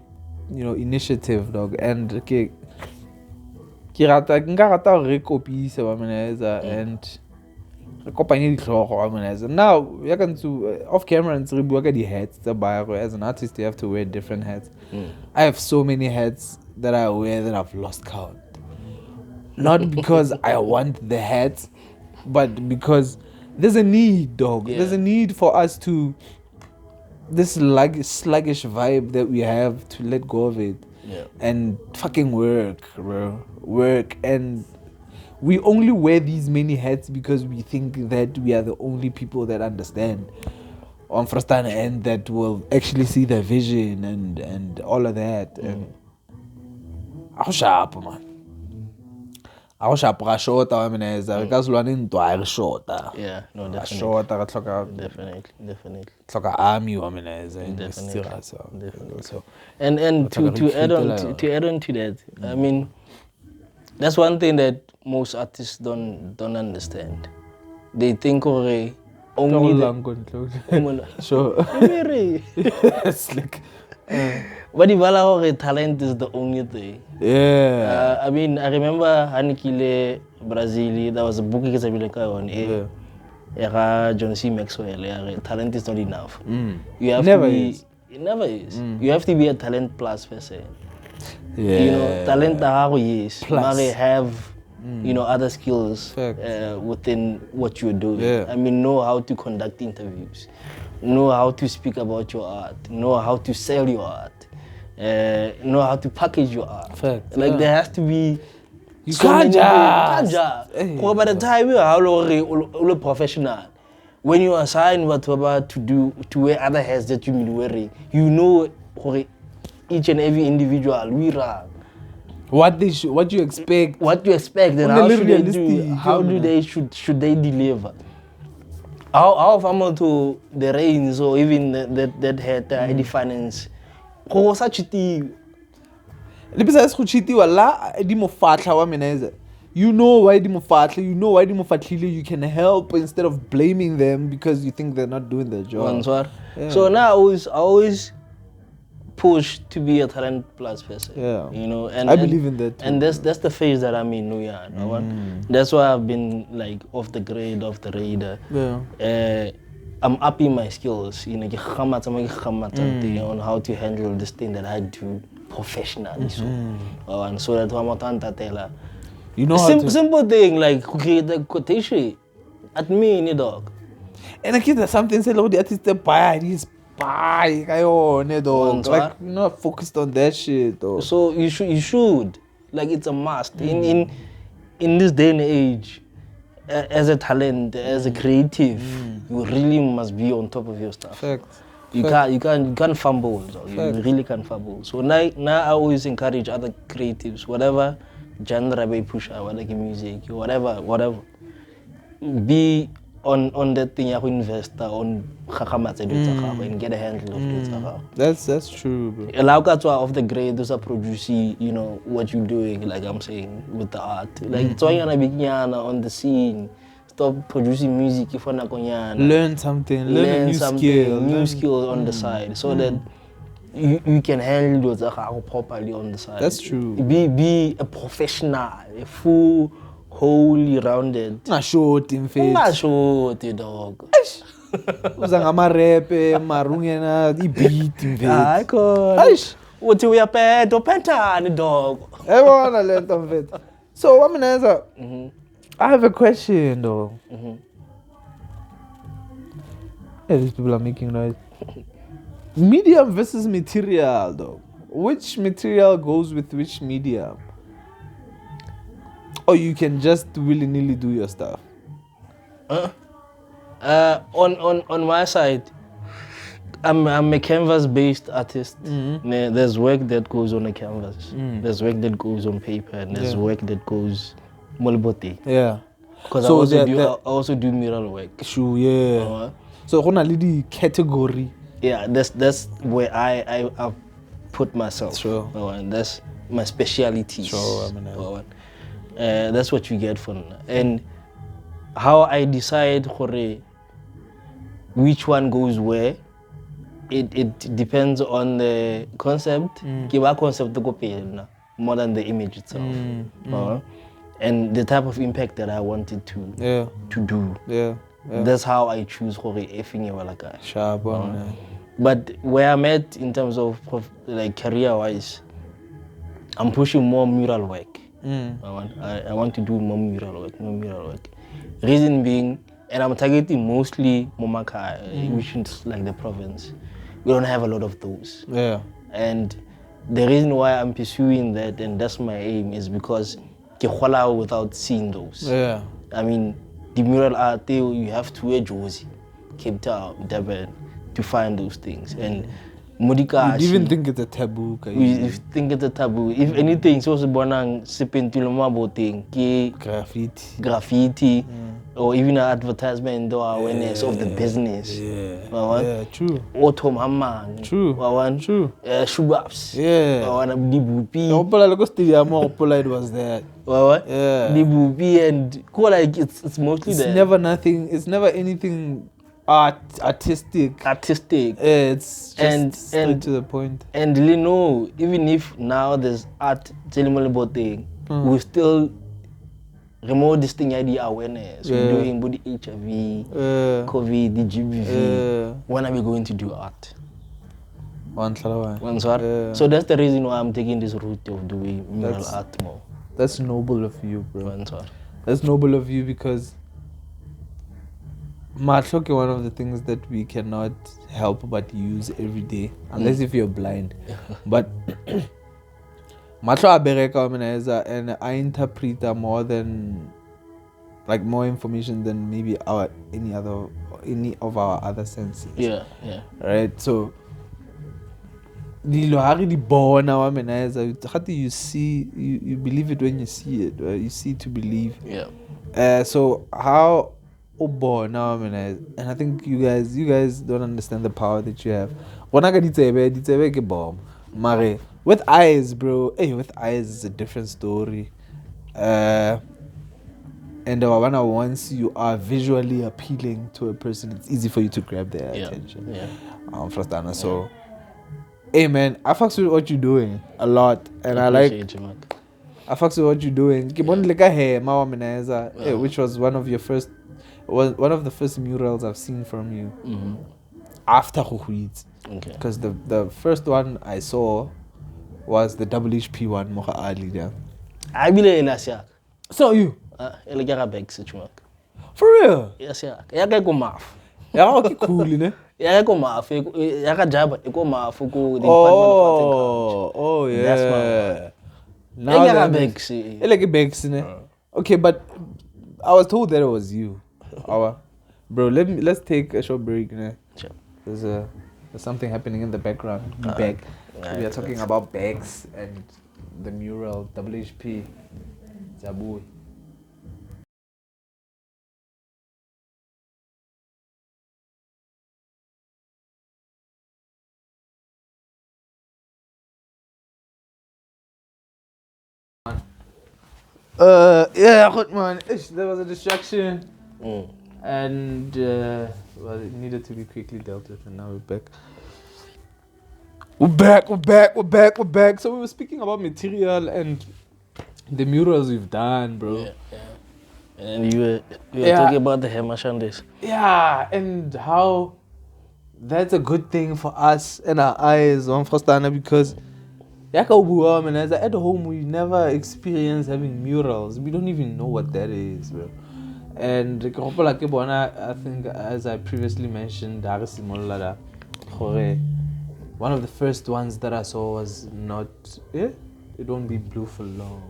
initiative, dog. And okay, and now we can to off camera and the hats. As an artist, you have to wear different hats. I have so many hats that I wear that I've lost count. Not because I want the hats, but because there's a need, dog. There's a need for us to this sluggish vibe that we have to let go of it and fucking work, bro. Work. And we only wear these many hats because we think that we are the only people that understand and that will actually see the vision and all of that. And how sharp, man. How sharp shorta, I mean, as a Gazluan to shorta. Yeah, no, definitely. Shorta, definitely. It's like an army, I mean, as Definitely. So, and to add on to that, I mean, that's one thing that most artists don't understand. They think only sure. It's like but the talent is the only thing. Yeah. I mean, I remember Hanikile Brazil, there was a book on John C. Maxwell. Talent is not enough. You have Never to be. is. It never is. You have to be a talent plus person. Yeah. Talent yes. Plus. But have other skills within what you're doing. I mean, know how to conduct interviews, know how to speak about your art, know how to sell your art, know how to package your art. There has to be. You can't just. By the time you are a professional, when you are assigned to wear other hats that you be wearing, each and every individual we run. What you expect. What you expect, and how should they do? How do they should they deliver? How if to the rains or even that hat the finance? Such a thing. Besides go cheatiwa la di mo fatla wa meneza. you know why the Mufatlile, you can help instead of blaming them because you think they're not doing their job. Yeah. So now I always push to be a talent plus person. Yeah. You know, I believe in that too. And that's the phase that I'm in. That's why I've been like off the grid, off the radar. Yeah. I'm upping my skills, you know, on how to handle this thing that I do professionally. And so that I'm you know simple thing like create the quotation at me, dog. And I there's something say the artist buy this buy dog. Like you're not focused on that shit though. So you should like it's a must in this day and age. As a talent, as a creative, you really must be on top of your stuff. Fact. You can't fumble. So you really can't fumble. So now I always encourage other creatives, whatever genre they push out, like music, whatever. Be on that thing, you invest on and get a handle of it. That's true, bro. Allow to off the grade, those are producing, you know, what you're doing, like I'm saying, with the art. Like it's why you're big on the scene. Stop producing music if you're not learn something, learn a new skill on the side, so that you can handle those properly on the side. That's true. Be a professional, a full, wholly rounded. Not short in face. Not short, dog. Uzanga repe, marungena, beat in face. Ah, cool. What we are pet or pentan, dog. Everyone learned of it. So, I have a question though. Yeah, these people are making noise. Medium versus material though. Which material goes with which medium? Or you can just willy-nilly do your stuff? On my side, I'm a canvas-based artist. There's work that goes on a canvas. There's work that goes on paper, and there's work that goes molbote. Yeah. Because So I also do mural work. Sure, yeah. So on a little category. Yeah, that's where I put myself. Sure. And that's my speciality. Sure, that's what you get from. And how I decide which one goes where, it depends on the concept. Concept more than the image itself. And the type of impact that I wanted to do. Yeah. That's how I choose Sharp, But where I'm at in terms of like career-wise, I'm pushing more mural work. I want to do more mural work. Reason being, and I'm targeting mostly Momaka, which is like the province. We don't have a lot of those. Yeah. And the reason why I'm pursuing that, and that's my aim, is because without seeing those. Yeah. I mean, the mural art, you have to wear Josie, Cape Town, Durban, to find those things. And Modika, you even think it's a taboo? We think it's a taboo. If anything, so bonang sipentuloma boting, graffiti, or even an advertisement or awareness of the business. Yeah, true. Autumn Hamman. True. True. Shubaps. Yeah. It was that. Yeah. The and like it's mostly it's never nothing. It's never anything artistic. It's just straight to the point. And you know, even if now there's art telling about thing, we still remote this thing idea awareness. We're doing body HIV, COVID, the GBV. When are we going to do art? So that's the reason why I'm taking this route of doing mural art more. That's noble of you, bro. That's noble of you because Matlok is one of the things that we cannot help but use every day, unless if you're blind. But Matlo abereka and I interpret more than more information than maybe any of our other senses. Yeah. Right. So you see, you believe it when you see it. Right? You see to believe. Yeah. So how now, and I think you guys don't understand the power that you have. With eyes, bro. Hey, with eyes is a different story. And once you are visually appealing to a person, it's easy for you to grab their attention. Yeah. So, hey man, I fucks with what you're doing a lot, and I like. I fucks with what you're doing. Which was one of the first murals I've seen from you after Khuli. Okay. Because the first one I saw was the HHP one, Mocha Ali there. I believe in So you? For real? Yes, yeah. Yeah, go maf. Yeah, okay, cool, ne? Yeah, go maf. Yeah, jaba. Go maf. Go the Oh, yeah. That's my. Now Yeah, that bags. like a bags, ne? Okay, but I was told that it was you. Bro, let's take a short break, ne? Sure. There's something happening in the background. We are talking about bags and the mural HHP. Zabu. Yeah, good man. There was a distraction, and it needed to be quickly dealt with, and now we're back. So we were speaking about material and the murals we've done, bro. Yeah. And you were talking about the Hemashandes. Yeah, and how that's a good thing for us and our eyes, because at home we never experience having murals. We don't even know what that is, bro. And I think, as I previously mentioned, one of the first ones that I saw was not it won't be blue for long,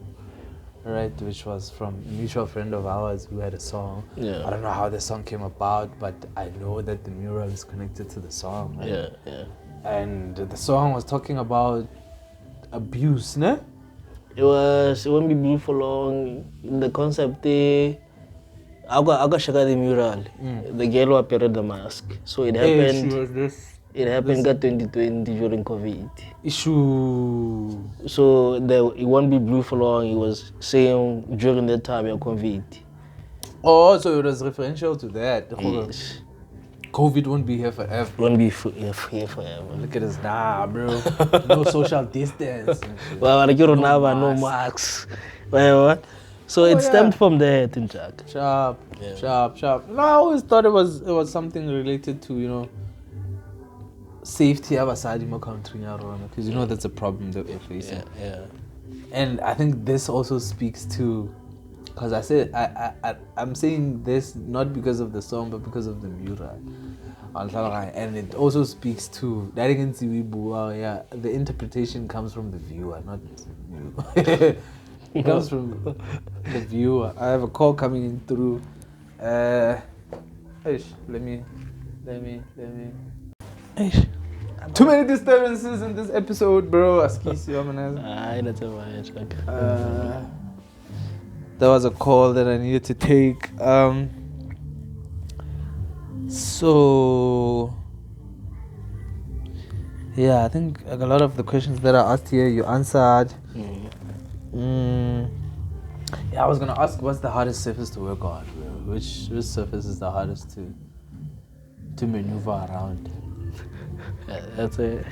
right? Which was from a mutual friend of ours who had a song. Yeah. I don't know how the song came about, but I know that the mural is connected to the song. Right? Yeah. And the song was talking about abuse, ne? It won't be blue for long. The concept I got shaka the mural. The girl appeared the mask. So it happened. It happened in 2020 during COVID. Issue. So it won't be blue for long. It was saying during that time of COVID. Oh, so it was referential to that. Yes. COVID won't be here forever. Won't be here forever. Look at us now, bro. No social distance. Well, like you don't have no masks. Well, what? So it stemmed from there, Tinchak. Sharp. No, I always thought it was something related to, safety of Asadi mo country, because that's a problem that we're facing. Yeah. And I think this also speaks to, because I said I'm saying this not because of the song but because of the mural. And it also speaks to the interpretation comes from the viewer, not you. It comes from the viewer. I have a call coming in through. Let me. Too many disturbances in this episode, bro. There was a call that I needed to take. So yeah, I think a lot of the questions that I asked here you answered. Yeah, I was gonna ask, what's the hardest surface to work on, bro? Which surface is the hardest to maneuver around? That's it.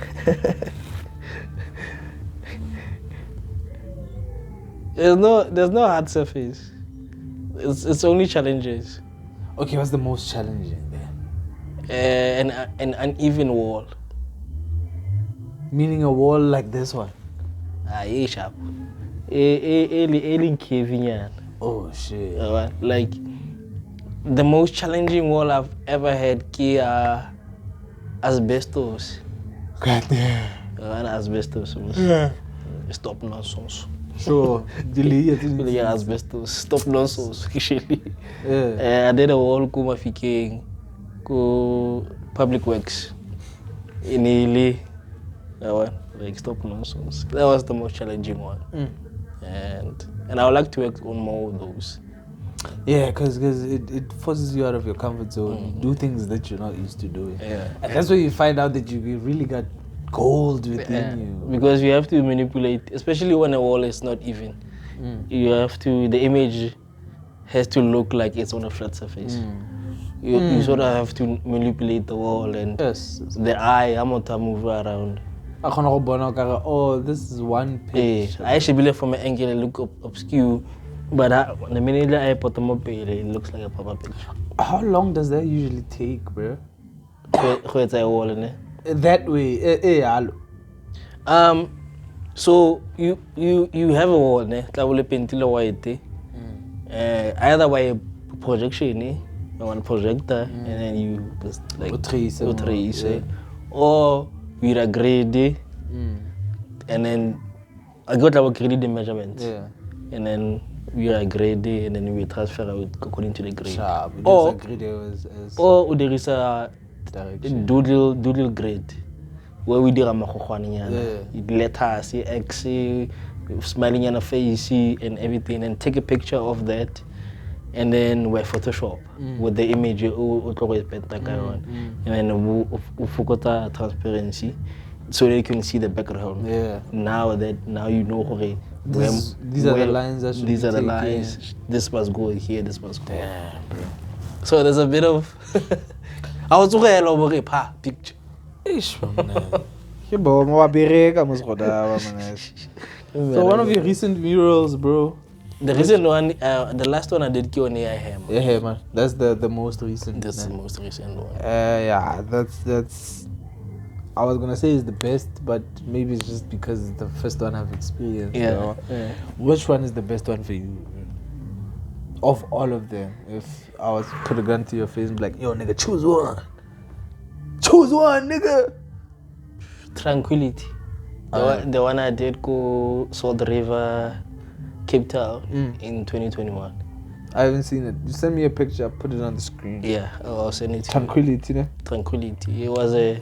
There's no hard surface. It's only challenges. Okay, what's the most challenging then? An uneven wall. Meaning a wall like this one? Sharp. KZN. Oh shit. Like the most challenging wall I've ever had asbestos. God damn. Asbestos. Yeah. Stop nonsense. Sure. Yeah, asbestos. Stop nonsense. Actually. Yeah. I did a wall ku public works in Ili. That one, like stop nonsense. That was the most challenging one. And I would like to work on more of those. Yeah, because it forces you out of your comfort zone. You do things that you're not used to doing. Yeah. And that's where you find out that you really got gold within you. Because you have to manipulate, especially when a wall is not even. You have to, the image has to look like it's on a flat surface. You sort of have to manipulate the wall and Yes. the eye. I'm not to move around. Oh, this is one page. I actually believe from an angle it look obscure, but the minute I put them up, it looks like a pop-up picture. How long does that usually take, bro? It's a wall in it. That way, So you have a wall, ne? Tla pentile white. Either by a projection, one projector, and then you just like trace, or with a grade, and then I got our grade measurements, and then we are grade, and then we transfer out according to the grade. Or there is a doodle grade where we do a letters, X, smiling on a face, and everything, and take a picture of that. And then we Photoshop with the image, and then we focus transparency so they can see the background. Now you know, okay, these are the lines. These are the lines. This must go here. This must go. So there's a bit of. I was looking over a picture. So one of your recent murals, bro. The recent one, the last one I did Q&A, Yeah, man. That's the most recent. That's the most recent one. Yeah, that's. I was gonna say it's the best, but maybe it's just because it's the first one I've experienced. Yeah. You know? Which one is the best one for you? Of all of them, if I was to put a gun to your face and be like, yo, nigga, choose one. Choose one, nigga. Tranquility. The one I did go Salt River, Cape Town in 2021. I haven't seen it. You send me a picture, I'll put it on the screen. Yeah, I'll send it to Tranquility, you. Tranquility. It was a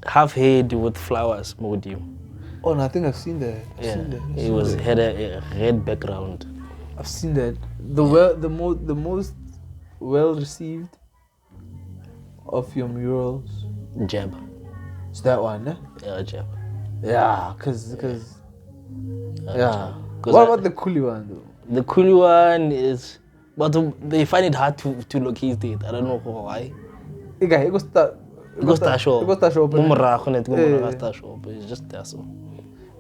half head with flowers, medium. Oh, no, I think I've seen that. Had a red background. I've seen that. The most well received of your murals. Jab. It's that one, eh? Yeah, Jab. Yeah, cause yeah. What about the Khuli one though? The Khuli one is, but they find it hard to locate it. I don't know why. It goes Star Shop. It's just there so.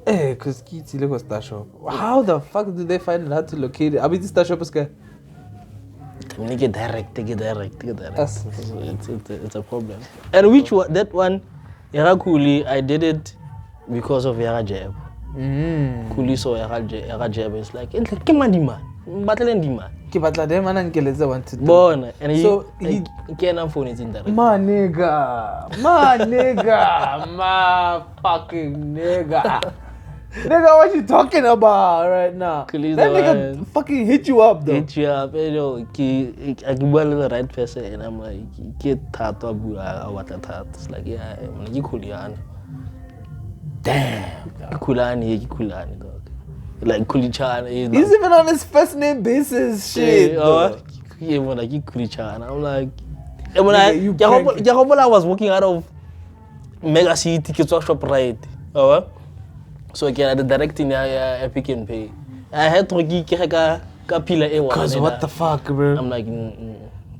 Cause Kitty Lego Star Shop. How the fuck did they find it hard to locate it? I mean, this Star Shop is good. Get direct. It's a problem. And which one? That one, Khuli, I did it because of Yara Jab. Khuli saw Yara Jab. It's like, Kimadima, Battleandima. Kibatladem and Ankeleza wanted to. Born, and so he can't phone it in direct. My nigga, my fucking nigga. Nigga, what you talking about right now? That nigga fucking hit you up though. Hit you up, you know. I give the right person, and I'm like, get Thato, what a Thato. It's like, yeah, I'm like, Khuli. Damn, Khulani, dog. Like Khuli Chana. He's even on his first name basis, shit. Yeah, man, like Khuli Chana. I'm like, when I was walking out of Mega City, Kids Workshop, right? So again, the directing Epic and Pay. I had to get a pillar. Cause what the fuck, bro? I'm like,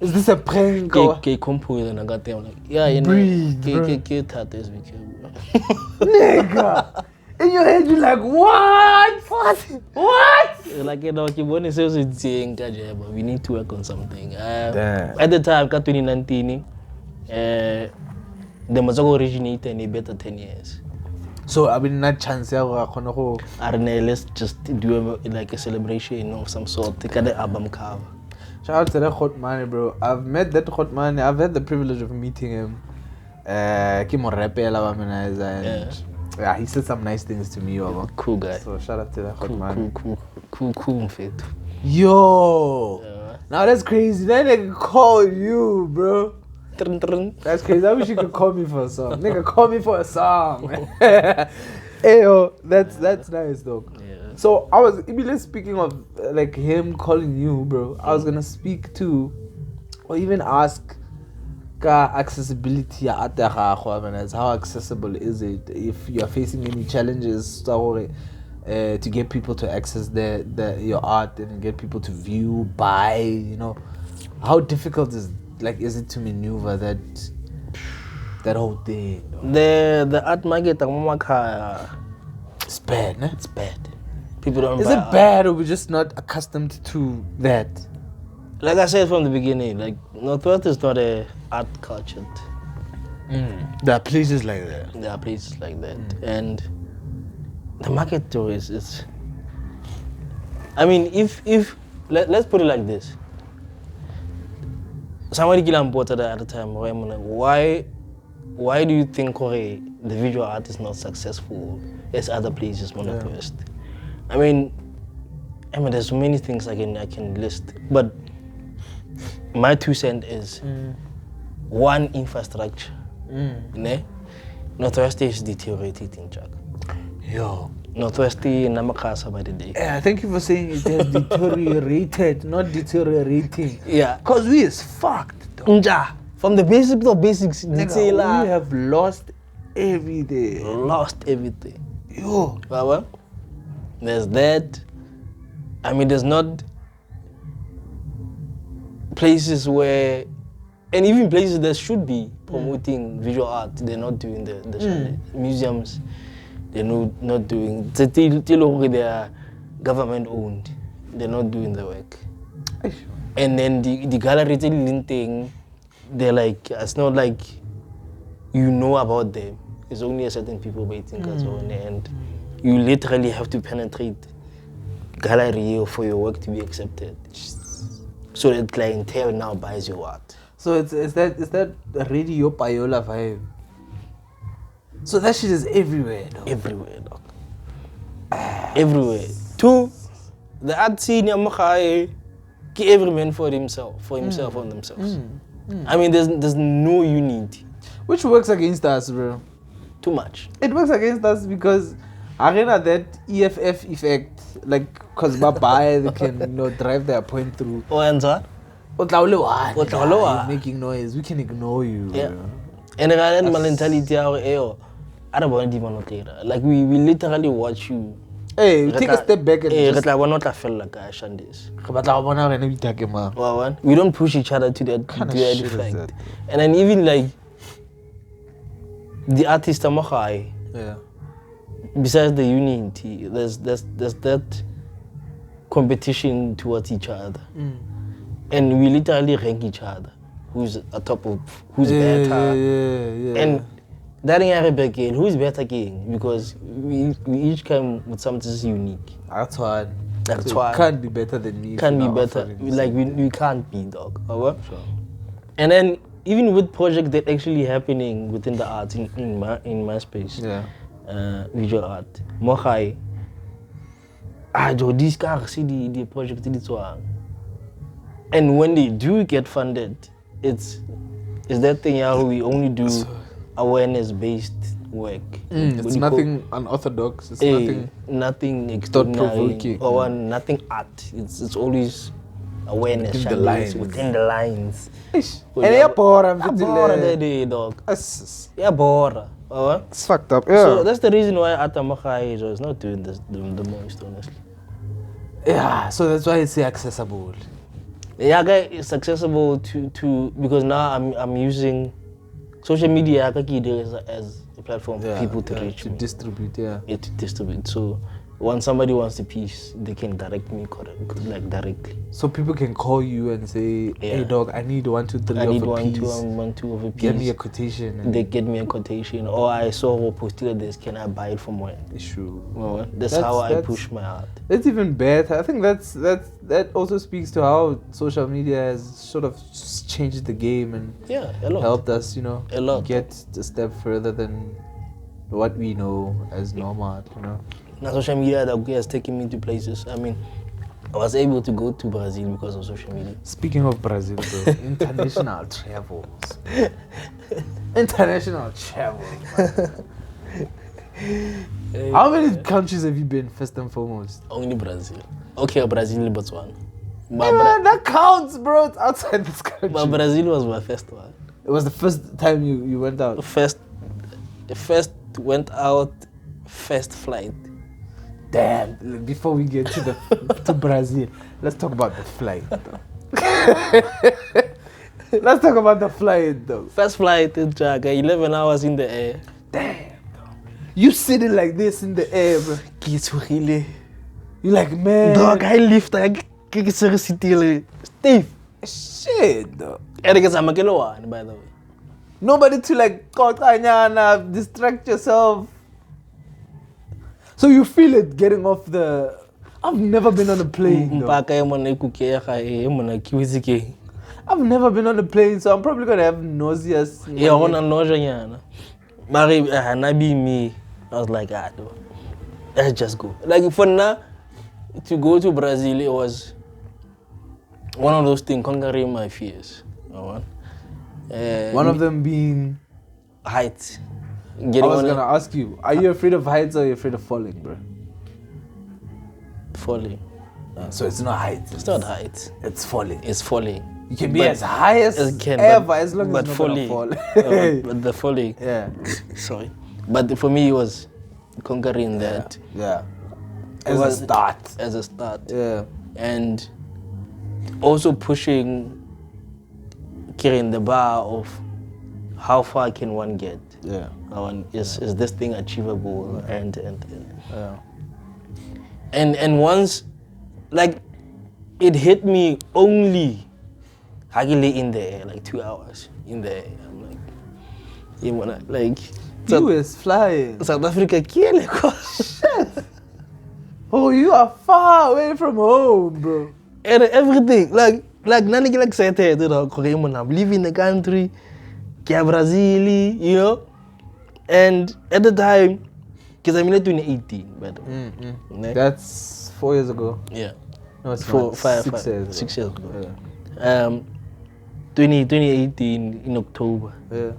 is this a prank? Compose and I got them like, yeah, you know, get Thato, nigga. In your head, you're like, what? Like, you know, we need to work on something. At the time, 2019, the Mazago originated in better 10 years. So, I mean, not chance, let's just do like a celebration of some sort. Take the album cover. Shout out to that hot man, bro. I've met that hot man. I've had the privilege of meeting him. Yeah, he said some nice things to me. Cool guy. So shout out to that hot man. Cool fit. Yo. Now that's crazy. That nigga call you, bro. That's crazy. I wish you could call me for a song. Nigga, call me for a song. Hey yo, that's nice though. Yeah. So I was immediately speaking of like him calling you, bro. I was gonna speak to, or even ask, accessibility at how accessible is it if you are facing any challenges? to get people to access your art and get people to view, buy, you know. How difficult is it to maneuver that whole thing? The art market, It's bad, ne? it's bad. People don't Is buy it art. bad or we're just not accustomed to that? Like I said from the beginning, like Northwest is not a art culture. There are places like that. There are places like that, and the market too is. I mean, if let's put it like this. Somebody reported at the time, why do you think the visual art is not successful as other places in Northwest? I mean, there's so many things I can list, but my 2 cents is one, infrastructure. Ne? Northwest is deteriorating, Jack. Yo. Northwest namakasa by the day. Yeah, thank you for saying it has deteriorated, not deteriorating. Yeah. Cause we is fucked, though. Nja, from the basics of basics, Nigga, we have lost everything. lost everything. Yo. Well, there's that. I mean, there's not places where, and even places that should be promoting visual art, they're not doing the museums. They're not doing. They are government owned. They're not doing the work. And then the gallery thing, they're like, it's not like you know about them. It's only a certain people waiting and you literally have to penetrate gallery for your work to be accepted. So that clientele now buys your art. So is that really your payola vibe? So that shit is everywhere, though. Everywhere, dog. Everywhere. Two, the art scene, every man for himself, on themselves. I mean, there's no unity. Which works against us, bro. Too much. It works against us because arena that EFF effect, like, cause they can drive their point through. You're Making noise. We can ignore you. Yeah. Bro. And the mentality, I don't want to like we literally watch you. Hey, take a step back and just... We're not a fella like Shandis. Well, We don't push each other to that effect. And then even like the artist yeah. besides the unity, there's that competition towards each other. And we literally rank each other. Who's atop of who's better. Yeah. And that ain't a big game. Who's better game? Because we each come with something unique. That's why. That's So why. it can't be better than me. Can't for be now better. offering Like we can't be, dog. Sure. And then even with projects that actually happening within the arts in my space, Yeah. Visual art, more high. These guys see the project in this one. And when they do get funded, it's that thing how we only do awareness-based work. It's nothing unorthodox. It's nothing extraordinary thought-provoking. or nothing art. It's always awareness. Within the lines. Within the lines. And you're bored. Dog. It's Yeah, bora. fucked up. So that's the reason why Atamakai is not doing this the most, honestly. Yeah, so that's why it's accessible. Yeah, guy, it's accessible to because now I'm using social media as a platform for people to reach to me. distribute. Yeah. Yeah, to distribute. So when somebody wants a piece, they can direct me directly. So people can call you and say, "Hey, dog, I need 1, 2, 3 I need of a one, piece. two of a piece. Get me a quotation." And They get me a quotation, or I saw a posted this. Can I buy it from where? issue. Well, that's how I push my art. That's even better. I think that also speaks to how social media has sort of changed the game and Yeah, a lot. helped us, A lot. get a step further than what we know as normal, Now social media that has taken me to places. I mean, I was able to go to Brazil because of social media. Speaking of Brazil, bro, international travels. International travels. How many countries have you been, first and foremost? Only Brazil. Okay, Brazil, Botswana. Man, that counts, bro. It's outside this country. But Brazil was my first one. It was the first time you went out. The first went out, first flight. Damn. Before we get to to Brazil, let's talk about the flight. Let's talk about the flight, though. First flight in Jaga, 11 hours in the air. Damn. You sitting like this in the air, bro. You like, man. dog, I lift, I get Steve. Shit, though. And I guess I'm a kilo one, by the way. Nobody to like distract yourself. So you feel it getting off the. I've never been on a plane. Though. I've never been on a plane, so I'm probably gonna have nauseous. Yeah, on a nausea. Mary, me. I was like, no. Let's just go. Like for now, to go to Brazil, it was one of those things conquering my fears. One of them being heights. I was gonna ask you, are you afraid of heights or are you afraid of falling, bro? Falling. So it's not heights. It's not heights. It's falling. It's falling. You can be as high as ever, as long as it's not gonna fall. But the falling. Yeah. Sorry. But for me, it was conquering that. Yeah. As a start. As a start. Yeah. And also carrying the bar of how far can one get. Yeah. Is this thing achievable? And Yeah. And once, like, it hit me only hagily in the air, like 2 hours in the air. I'm like, you wanna like. You is flying. South Africa, kill. Shit. Oh, you are far away from home, bro. And everything, like none of like said hey, I'm living in the country, Brazil, you know. And at the time, because I'm in 2018, by the way. That's 4 years ago. Yeah. No, it's 6 years ago. Yeah. 2018 in October. Yeah.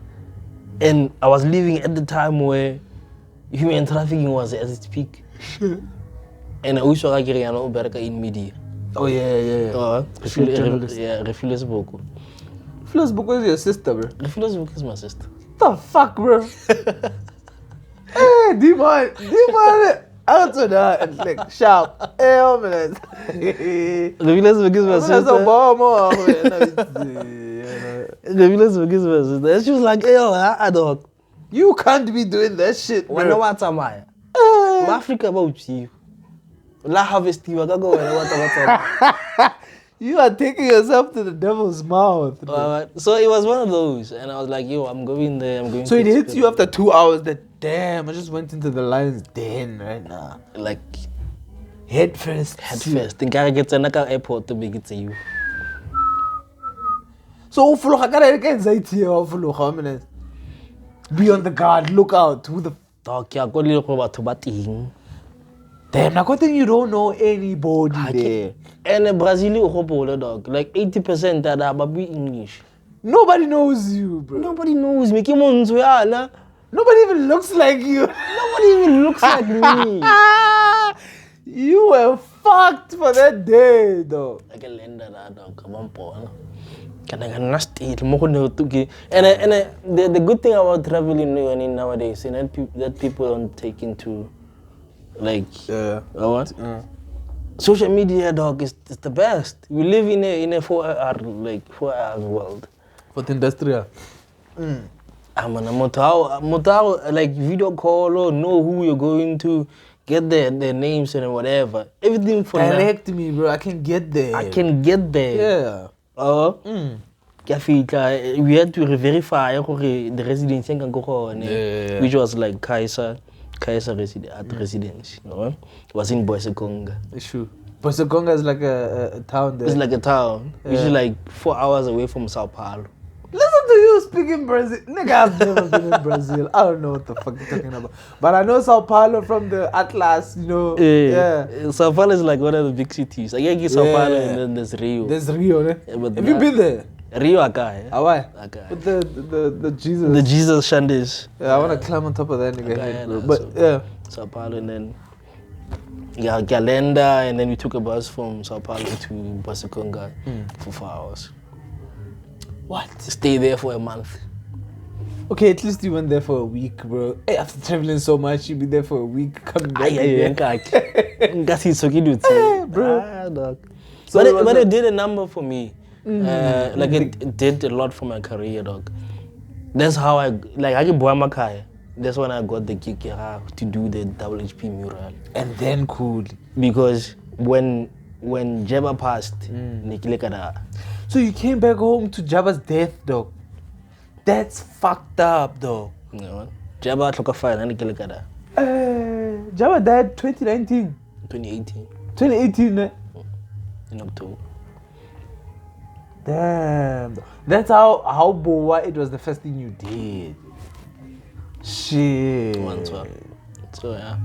And I was living at the time where human trafficking was at its peak. And I also got in media. Oh yeah. Refilus Boko. Refilus Boko is your sister, bro. Refilus Boko is my sister. The fuck, bro? Hey, D-Man, out to that, like, sharp. Hey, man. Refilus Boko is my sister. Refilus Boko is my sister. And she was like, hey, dog. You can't be doing that shit, bro. When what's am I? Africa about you. La harvest you go You are taking yourself to the devil's mouth. So it was one of those, and I was like, yo, I'm going there, I'm going. So it hits you after 2 hours that damn, I just went into the lion's den right now. Like head first. Think I get to airport to make it to you. So anxiety be on the guard, look out. Who the dog ya go little about to bating. Damn, now good thing you don't know anybody there. And Brazil dog, like 80% that are English. Nobody knows you, bro. Nobody knows me. Nobody even looks like you. Nobody even looks like me. You were fucked for that day, though. Like a lender, dog. Come on, Paul. And the good thing about traveling nowadays is that people don't take into like social media, dog, is the best. We live in a 4 hour world. For the industrial. Like video call or know who you're going to, get their names and whatever. Everything for direct me, bro. I can get there. Yeah. We had to verify the residence which was like Kaiser residence, you know? It was in Boisekonga. Sure. Boisekonga is like a town there. It's like a town, which is like 4 hours away from Sao Paulo. Listen to you speaking Brazil. Nigga, I've never been in Brazil. I don't know what the fuck you're talking about. But I know Sao Paulo from the Atlas, you know. Yeah. Sao Paulo is like one of the big cities. I guess Sao Paulo and then there's Rio. There's Rio, ne? Have you been there? Rio Akai. Why? With the Jesus. The Jesus Shandes. Yeah, I want to climb on top of that nigga head, bro. But yeah. Sao Paulo and then Galenda, and then we took a bus from Sao Paulo to Boisekonga for 4 hours. What? Stay there for a month. Okay, at least you went there for a week, bro. Hey, after traveling so much, you be there for a week, coming back again. Bro. Dog. So it was But a- it did a number for me. Like it did a lot for my career, dog. That's how I get Boamakaya. That's when I got the gig to do the HHP mural. And then Khuli. Because when Jeba passed, Nikilekada. So you came back home to Jabba's death, dog. That's fucked up, dog. You know, Jeba took a fire and Nikilekada. Jabba died 2019. 2018 2018, eh? in October. Damn. That's how Boa it was the first thing you did. Shit. So yeah.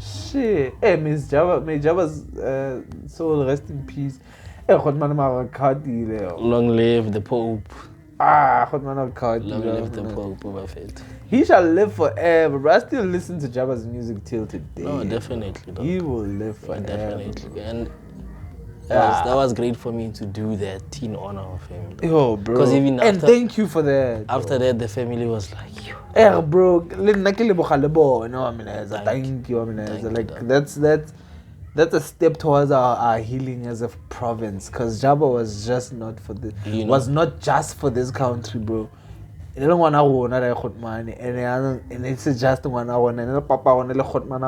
Shit. Hey, Miss Jabba, may Jabba's soul rest in peace. Hey, Long live the Pope. Long Long live the Pope, Boba Fett. He shall live forever, but I still listen to Jabba's music till today. No, definitely. Dog. He will live forever. Definitely. And that was great for me to do that in honor of him. Yo, bro. 'Cause even and after- thank you for that. After that, the family was like, yo. Bro, thank you. Like that's a step towards our healing as a province. Cause Jabba was just not for this. Was not just for this country, bro. They don't want to own that money, and it's just one hour. And Papa want to let man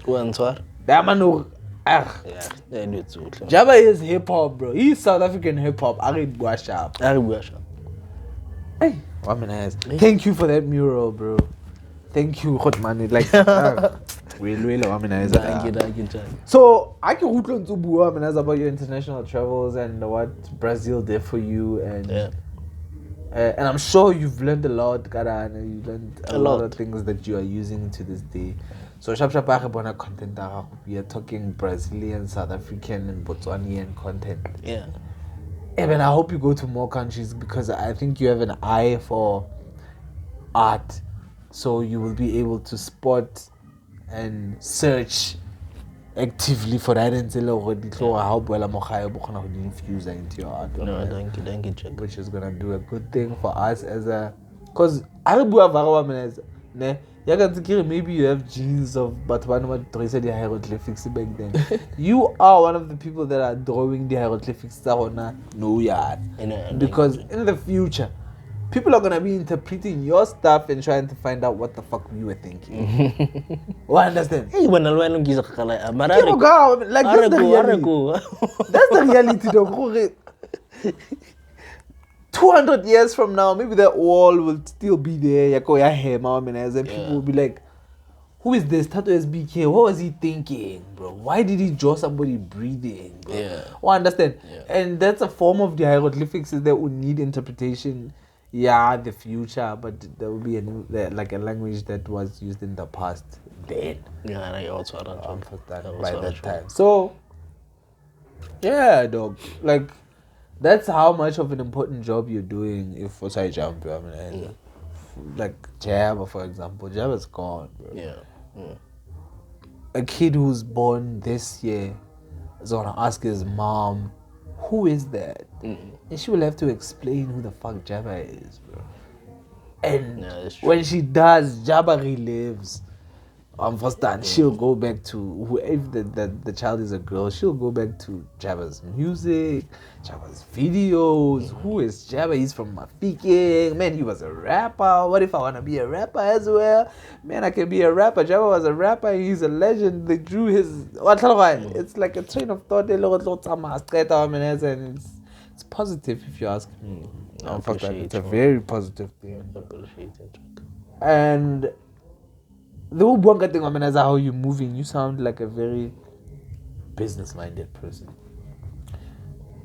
Answer. that man. Yeah, they do it too. Jabba is hip hop, bro. He's South African hip hop. I read Guashap. Hey, thank you for that mural, bro. Thank you, hot money. Like, thank you, Chana. So, I can hoot to Bua about your international travels and what Brazil did for you, and and I'm sure you've learned a lot, Kara, and you've learned a lot of things that you are using to this day. So, content. We are talking Brazilian, South African, and Botswanian content. Yeah. Even I hope you go to more countries because I think you have an eye for art, so you will be able to spot and search actively for that and how well infuse that into your art. No, thank you, Jack. Which is gonna do a good thing for us as a, cause maybe you have genes of but one what the hieroglyphics back then. You are one of the people that are drawing the hieroglyphics no yard. Because in the future, people are gonna be interpreting your stuff and trying to find out what the fuck we were thinking. Well, understand? Hey, when I learn like that's the reality though. 200 years from now, maybe that wall will still be there. And people will be like, who is this? Thato SBK? What was he thinking, bro? Why did he draw somebody breathing, bro? Yeah. Well, understand? Yeah. And that's a form of the hieroglyphics that would need interpretation. Yeah, the future, but there will be like a language that was used in the past then. Yeah, and I also by that time. So, yeah, dog. Like, that's how much of an important job you're doing if for say jump. Like Jabba, for example. Jabba's gone, bro. Yeah. A kid who's born this year is gonna ask his mom, who is that? And she will have to explain who the fuck Jabba is, bro. And when she does, Jabba relives. First time she'll go back to if the child is a girl, she'll go back to Jabba's music, Jabba's videos. Who is Jabba? He's from Mafike. Man, he was a rapper. What if I wanna be a rapper as well? Man, I can be a rapper. Jabba was a rapper. He's a legend. They drew his. It's like a train of thought. And it's positive if you ask me. It's a very positive thing. Appreciate it. And the whole Bwanka thing, as how you're moving, you sound like a very business-minded person.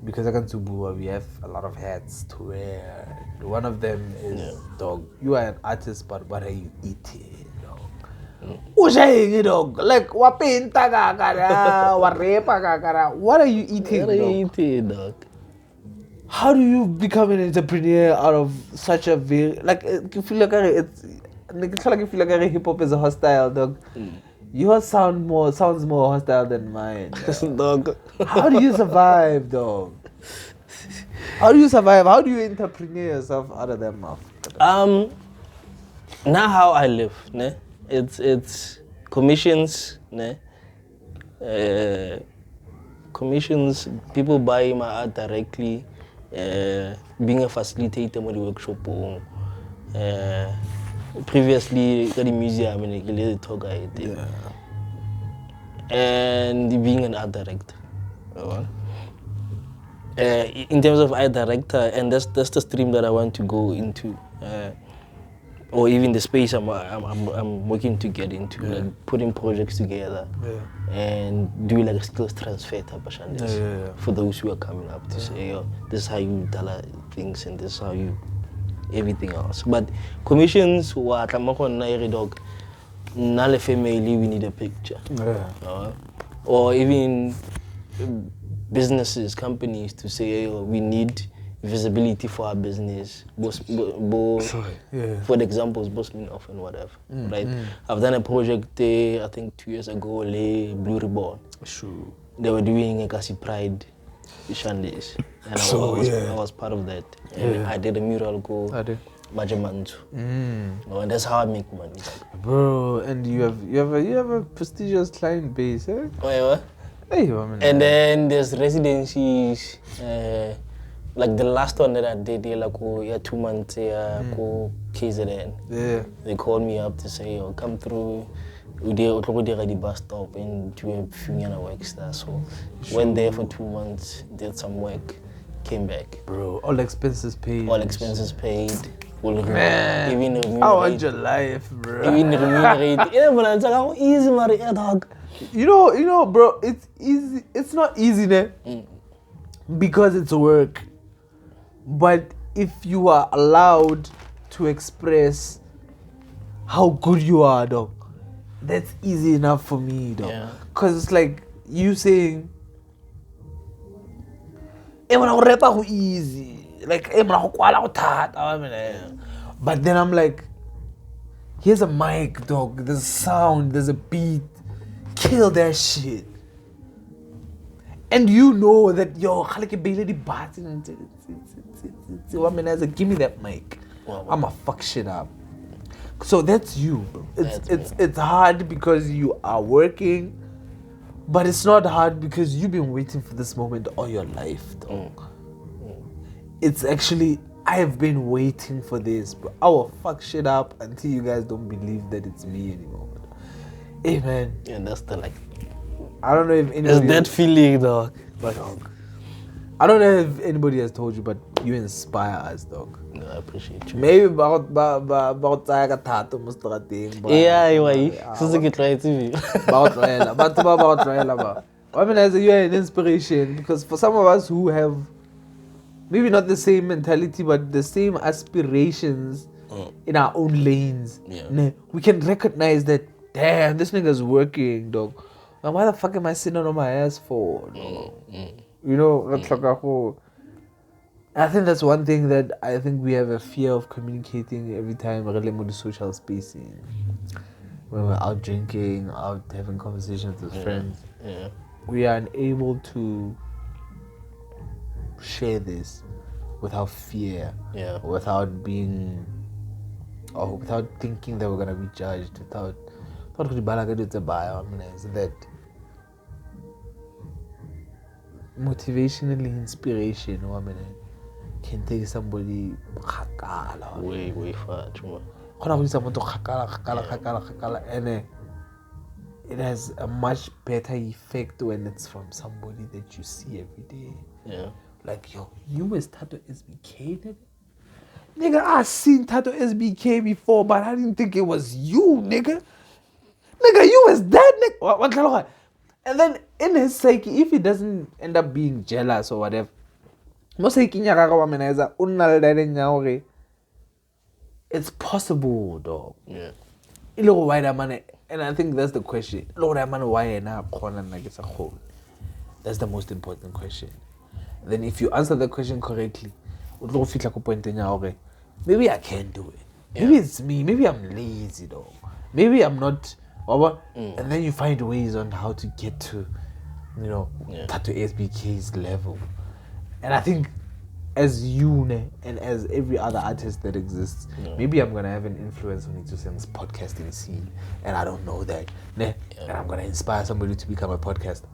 Because I can Subua, we have a lot of hats to wear. One of them is, dog, you are an artist, but what are you eating, dog? Dog? Like, what are you eating, dog? How do you become an entrepreneur out of such a very, like, you feel like hip hop is a hostile, dog. Yours sounds more hostile than mine, dog. How do you survive, dog? How do you survive? How do you entrepreneur yourself out of that mouth? Now how I live, ne? It's commissions, ne? Commissions, people buy my art directly, being a facilitator for the workshop. Previously, the museum and the tour guide, and being an art director. In terms of art director, and that's the stream that I want to go into, or even the space I'm working to get into, like putting projects together, and do like a skills transfer type of shit for those who are coming up to say, yo, this is how you tell things, and this is how you everything else. But commissions, what I'm on dog, not family, we need a picture, or even businesses, companies to say, hey, we need visibility for our business. For the examples, Bosman off and whatever, right? I've done a project there, I think 2 years ago, Blue Ribbon. Sure. They were doing a Kasi Pride Shandays, and I was part of that. And I did a mural called Majamantu. And that's how I make money. Bro, and you have a prestigious client base, eh? Oh, yeah. Hey, and then there's residencies, like the last one that I did, like 2 months, KZN. Yeah. They called me up to say, oh, come through. We did the bus stop and do a few works there. So went there for 2 months, did some work, came back. Bro, all expenses paid. All expenses paid. Man, even I want your life, bro. Even remunerate. Yeah, but it's like how easy, man, dog. You know, bro, it's easy. It's not easy, ne? Because it's work. But if you are allowed to express how good you are, dog, that's easy enough for me, dog. Yeah. Cause it's like you saying, "Hey, man, I rap easy." Like, "Hey, man, but then I'm like, here's a mic, dog. There's a sound. There's a beat. Kill that shit. And you know that, yo, give me that mic. I'ma fuck shit up. So that's you, bro. It's hard because you are working, but it's not hard because you've been waiting for this moment all your life, dog. It's actually, I've been waiting for this, bro. I will fuck shit up until you guys don't believe that it's me anymore. Hey, man. Yeah, that's the like. I don't know if anybody. There's that feeling, dog. But I don't know if anybody has told you, but you inspire us, dog. No, I appreciate you. Maybe about Thato Mr. Yeah, you try to About I mean, as you're an inspiration because for some of us who have maybe not the same mentality, but the same aspirations in our own lanes, we can recognize that. Damn, this nigga's working, dog. Now, why the fuck am I sitting on my ass for? You know, I think that's one thing that I think we have a fear of communicating every time we're in the social space. When we're out drinking, out having conversations with friends, we are unable to share this without fear, without being, or without thinking that we're gonna be judged, without that motivationally inspiration can take somebody way far. And it has a much better effect when it's from somebody that you see every day. Yeah. Like, yo, you was Thato SBK, nigga? Nigga, I seen Thato SBK before, but I didn't think it was you, nigga. Nigga, you was that nigga. And then in his psyche, if he doesn't end up being jealous or whatever, it's possible, dog. Yeah. And I think that's the question. Why that's the most important question. Then if you answer the question correctly, maybe I can't do it. Maybe it's me. Maybe I'm lazy, dog. Maybe I'm not. And then you find ways on how to get to, Thato SBK's level. And I think as you and as every other artist that exists, maybe I'm gonna have an influence on Itusem's podcasting scene, and I don't know that. And I'm gonna inspire somebody to become a podcaster.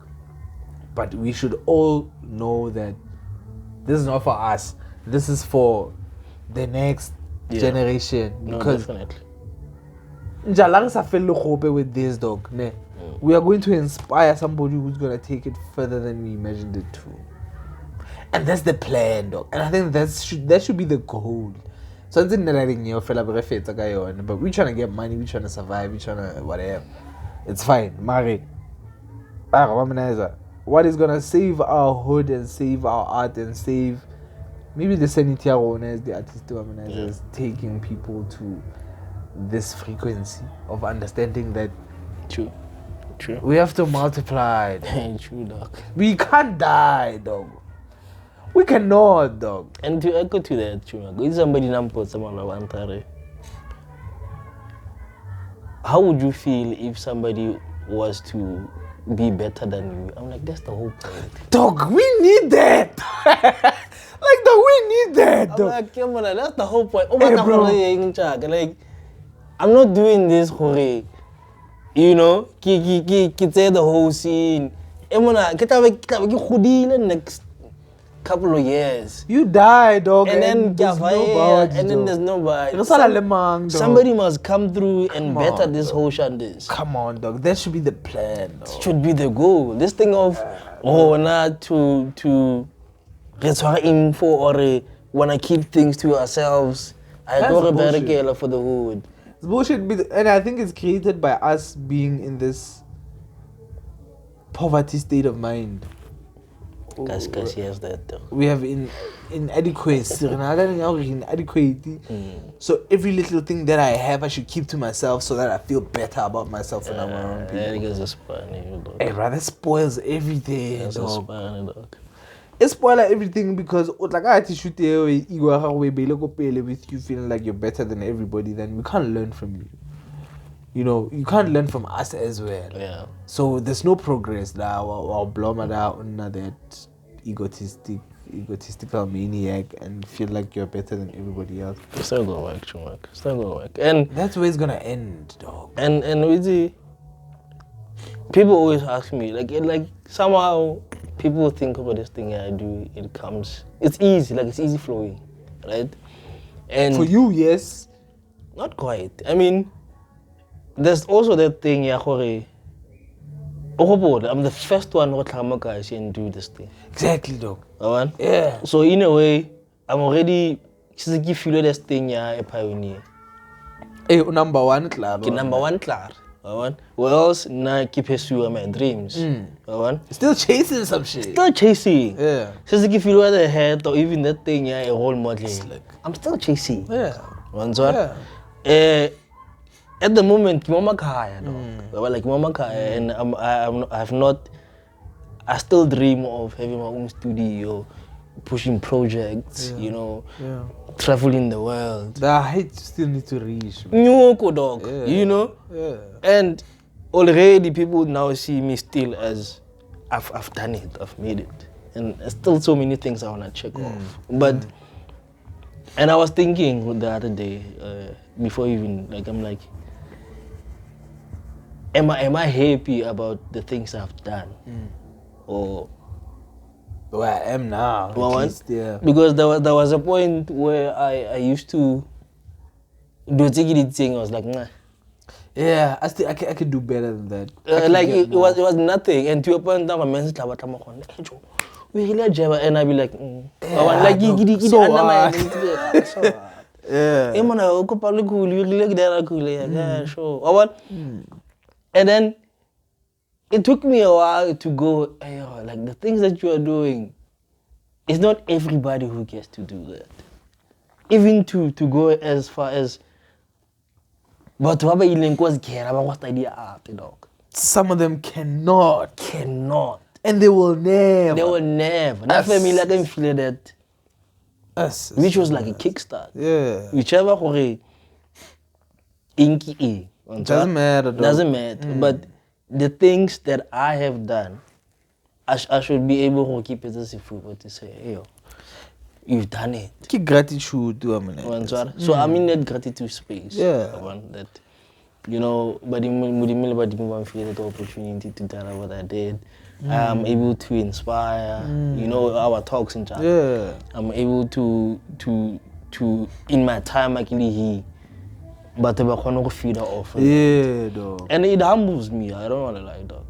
But we should all know that this is not for us. This is for the next generation. Because definitely. Njalang sa felle khope with this dog. We are going to inspire somebody who's gonna take it further than we imagined it to. And that's the plan, dog. And I think that should be the goal. So it's not but we're trying to get money, we're trying to survive, we're trying to whatever. It's fine. Mari. What is gonna save our hood and save our art and save maybe the sanity owners, the artist organizers, taking people to this frequency of understanding that True. we have to multiply. True, dog. We can't die, dog. We cannot, dog. And to echo to that, true. If somebody nampot someone Antare, how would you feel if somebody was to be better than you? I'm like, that's the whole point. Dog, we need that. Dog, we need that, I'm dog. like, come on, that's the whole point. Oh Hey, my bro. God, like, I'm not doing this for you know, ki say the whole scene. Next couple of years. You die, dog. And then there's nobody, and then dog. there's nobody. Lemang, dog. Somebody must come through and Come better on, this dog. whole shandis. Come on, dog. That should be the plan, dog. Should be the goal. This thing of not to get info or wanna keep things to ourselves. I That's go a bullshit. barricade for the hood. It's bullshit, and I think it's created by us being in this poverty state of mind. Cause yes, that though. We have inadequacy. So every little thing that I have, I should keep to myself so that I feel better about myself when I'm around people. Niggas is funny, dog. Hey, bro, that spoils everything, That's dog. funny, dog. It spoils everything because like I shoot with you feeling like you're better than everybody, then we can't learn from you. You know, you can't learn from us as well. Yeah. So there's no progress now. Or that egotistical maniac and feel like you're better than everybody else. It's not gonna work, Chumak. It's not gonna work. And That's where it's gonna end, dog. and with the people always ask me, like somehow people think about this thing I do, it's easy, like it's easy flowing, right? And For you, yes. not quite. I mean, there's also that thing, I'm the first one who guys and do this thing. Exactly, dog. Alright? Yeah. So in a way, I'm already feel this thing a pioneer. Hey, number one club. Ke number one klar. Alright? Or else na keep pursue my dreams. Alright? Still chasing some shit. Still chasing. Yeah. Since if you the head or even that thing a role model. I'm still chasing. Yeah. Yeah. At the moment, Mama Kaya, like Mama Kaya, and I still dream of having my own studio, pushing projects, you know, traveling the world. The height still need to reach. Nyoko dog, Yeah. you know? Yeah. And already people now see me still as I've done it, I've made it. And there's still so many things I want to check off. But, and I was thinking the other day, before even, like, I'm like, am I happy about the things I've done? Or Where I am now. at Well, least, yeah. because there was a point where I used to do thing. I was like, nah. Yeah, I could do better than that. I could Like get it more. was nothing. And to a point, that my message we really jabber, and I be like, I want like no, giddy so under my what? so what? Yeah. Man, I go probably cool. You really there cool. Yeah, sure. I want. And then it took me a while to go, hey, like the things that you are doing, it's not everybody who gets to do that. Even to go as far as, but whatever you link was care about what idea art, dog. Some of them cannot. And they will never. They will never. That for me, like I'm feeling that, Us. which was like a kickstart. Yeah. Whichever hore, inky e. Doesn't matter, though. Doesn't matter. But the things that I have done, I should be able to keep it as if we were to say, hey, yo, you've done it. Keep gratitude to So I'm in that gratitude space. Yeah. That, you know, but I feel the opportunity to tell what I did. I'm able to inspire, you know, our talks and chat. Yeah. I'm able to in my time actually he, but I'm going to feed her off. Yeah, dog. And it humbles me. I don't want to lie, dog.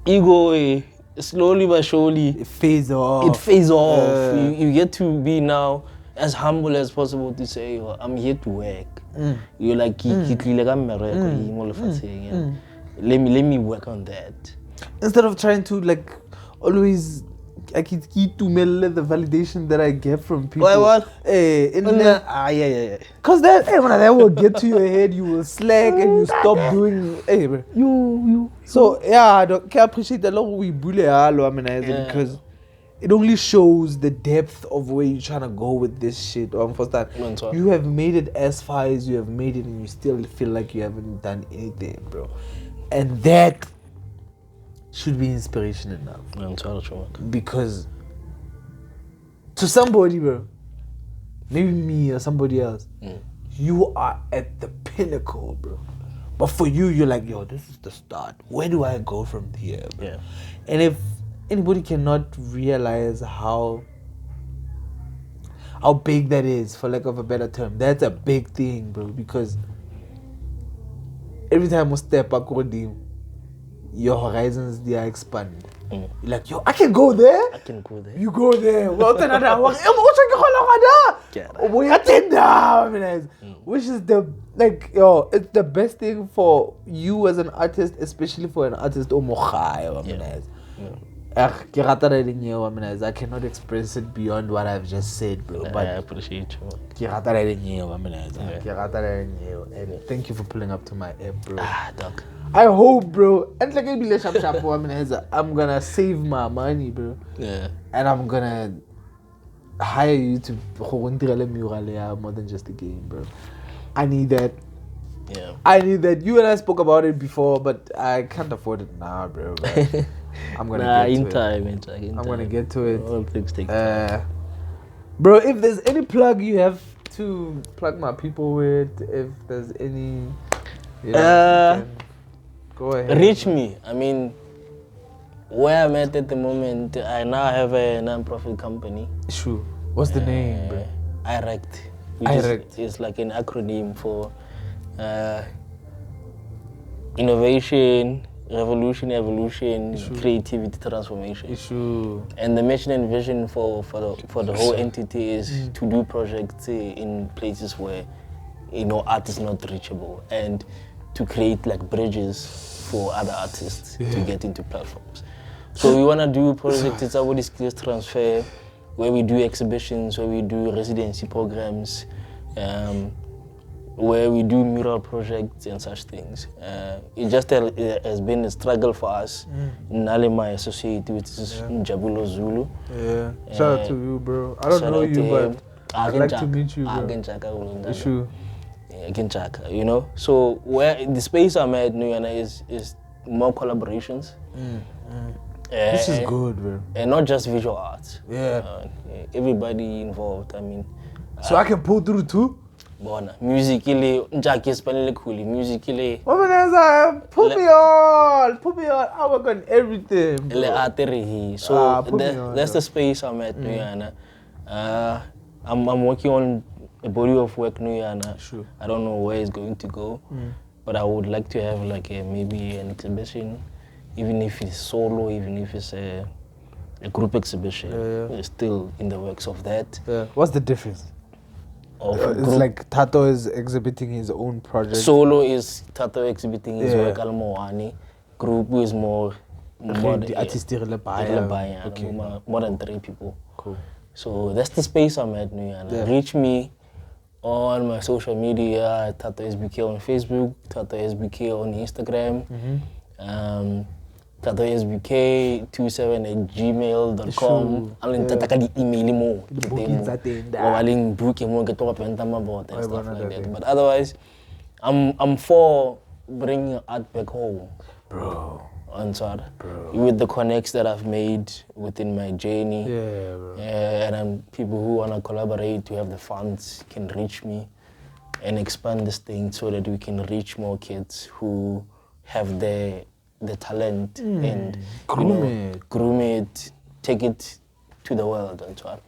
Ego, slowly but surely, It fades off. it fades off. You get to be now as humble as possible to say, oh, I'm here to work. You're like, let me work on that. Instead of trying to like always like keep to the validation that I get from people. What? Yeah. Cause that when that will get to your head, you will slack and you stop doing. Hey, bro. You. So yeah, I don't can appreciate a lot we bully because it only shows the depth of where you're trying to go with this shit. First time, you have made it as far as you have made it, and you still feel like you haven't done anything, bro. And that should be inspiration enough. Because to somebody, bro, maybe me or somebody else, you are at the pinnacle, bro. But for you, you're like, yo, this is the start. Where do I go from here, bro? Yeah. And if anybody cannot realize how big that is, for lack of a better term, that's a big thing, bro. Because every time we step back, your horizons, they are expanded. You're like, yo, I can go there. I can go there. You go there. Well, which is the like, yo, it's the best thing for you as an artist, especially for an artist. I cannot express it beyond what I've just said, bro. But I appreciate you. And thank you for pulling up to my app, bro. Dog. I hope, bro. And like I'm gonna save my money, bro. Yeah. And I'm gonna hire you to more than just a game, bro. I need that. Yeah. I need that. You and I spoke about it before, but I can't afford it now, bro. But I'm gonna get to it. I'm gonna get to it. All things take time. Bro, if there's any plug you have to plug my people with, if there's any, you can go ahead. Reach me. I mean, where I'm at the moment, I now have a non-profit company. Sure. What's the name, bro? IRECT. It's like an acronym for innovation, revolution, evolution, creativity, transformation. And the mission and vision for the whole entity is to do projects in places where, you know, art is not reachable, and to create like bridges for other artists to get into platforms. So we want to do projects, it's about skills transfer, where we do exhibitions, where we do residency programs, where we do mural projects and such things. It just has been a struggle for us. Nale, my associate, which is Njabulo Zulu. Yeah. Shout out to you, bro. I don't know you, but I'd like to meet you, bro. You know, so where the space I'm at, is more collaborations. This is good, bro. And not just visual arts. Yeah. Everybody involved. I mean. So I can pull through too. Bona musically, Khuli musically. Put me on. I work on everything. So that's the space I'm at, I'm working on a body of work, Sure. I don't know where it's going to go, but I would like to have like maybe an exhibition, even if it's solo, even if it's a group exhibition. It's still in the works of that. What's the difference? It's like Thato is exhibiting his own project. Solo is Thato exhibiting his work. Group is more Artistry, more than 3 people. Cool. So that's the space I'm at now. Reach me on my social media, Thato SBK on Facebook, Thato SBK on Instagram, Thato SBK27@gmail.com. I'll take the email more. I'll book more, get to and stuff like that. But otherwise, I'm for bringing art back home. Bro. on Twitter. With the connects that I've made within my journey. Yeah, bro. And people who want to collaborate, who have the funds, can reach me and expand this thing so that we can reach more kids who have the talent and groom it, take it to the world and so on.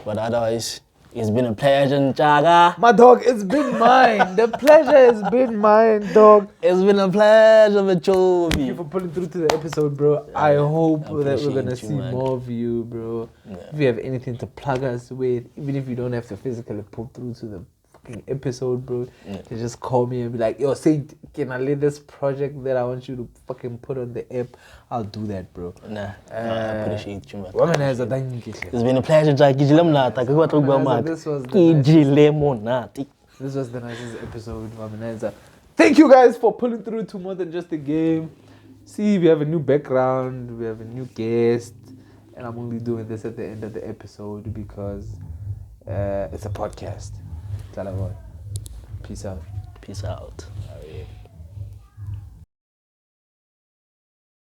But otherwise, it's been a pleasure, Chaga. My dog, it's been mine. The pleasure has been mine, dog. It's been a pleasure, Thank you Machovi. for pulling through to the episode, bro. I hope that we're appreciate gonna you, see man. more of you, bro. Yeah. If you have anything to plug us with, even if you don't have to physically pull through to the fucking episode, bro, you just call me and be like, yo, Saint, can I lead this project that I want you to fucking put on the app? I'll do that, bro. Nah, I appreciate you, man. Womanizer, thank you. It's been a pleasure, Jack. This was This was the nicest episode, Womanizer. Thank you guys for pulling through to More Than Just a Game. See, we have a new background, we have a new guest, and I'm only doing this at the end of the episode because it's a podcast. Peace out. Peace out.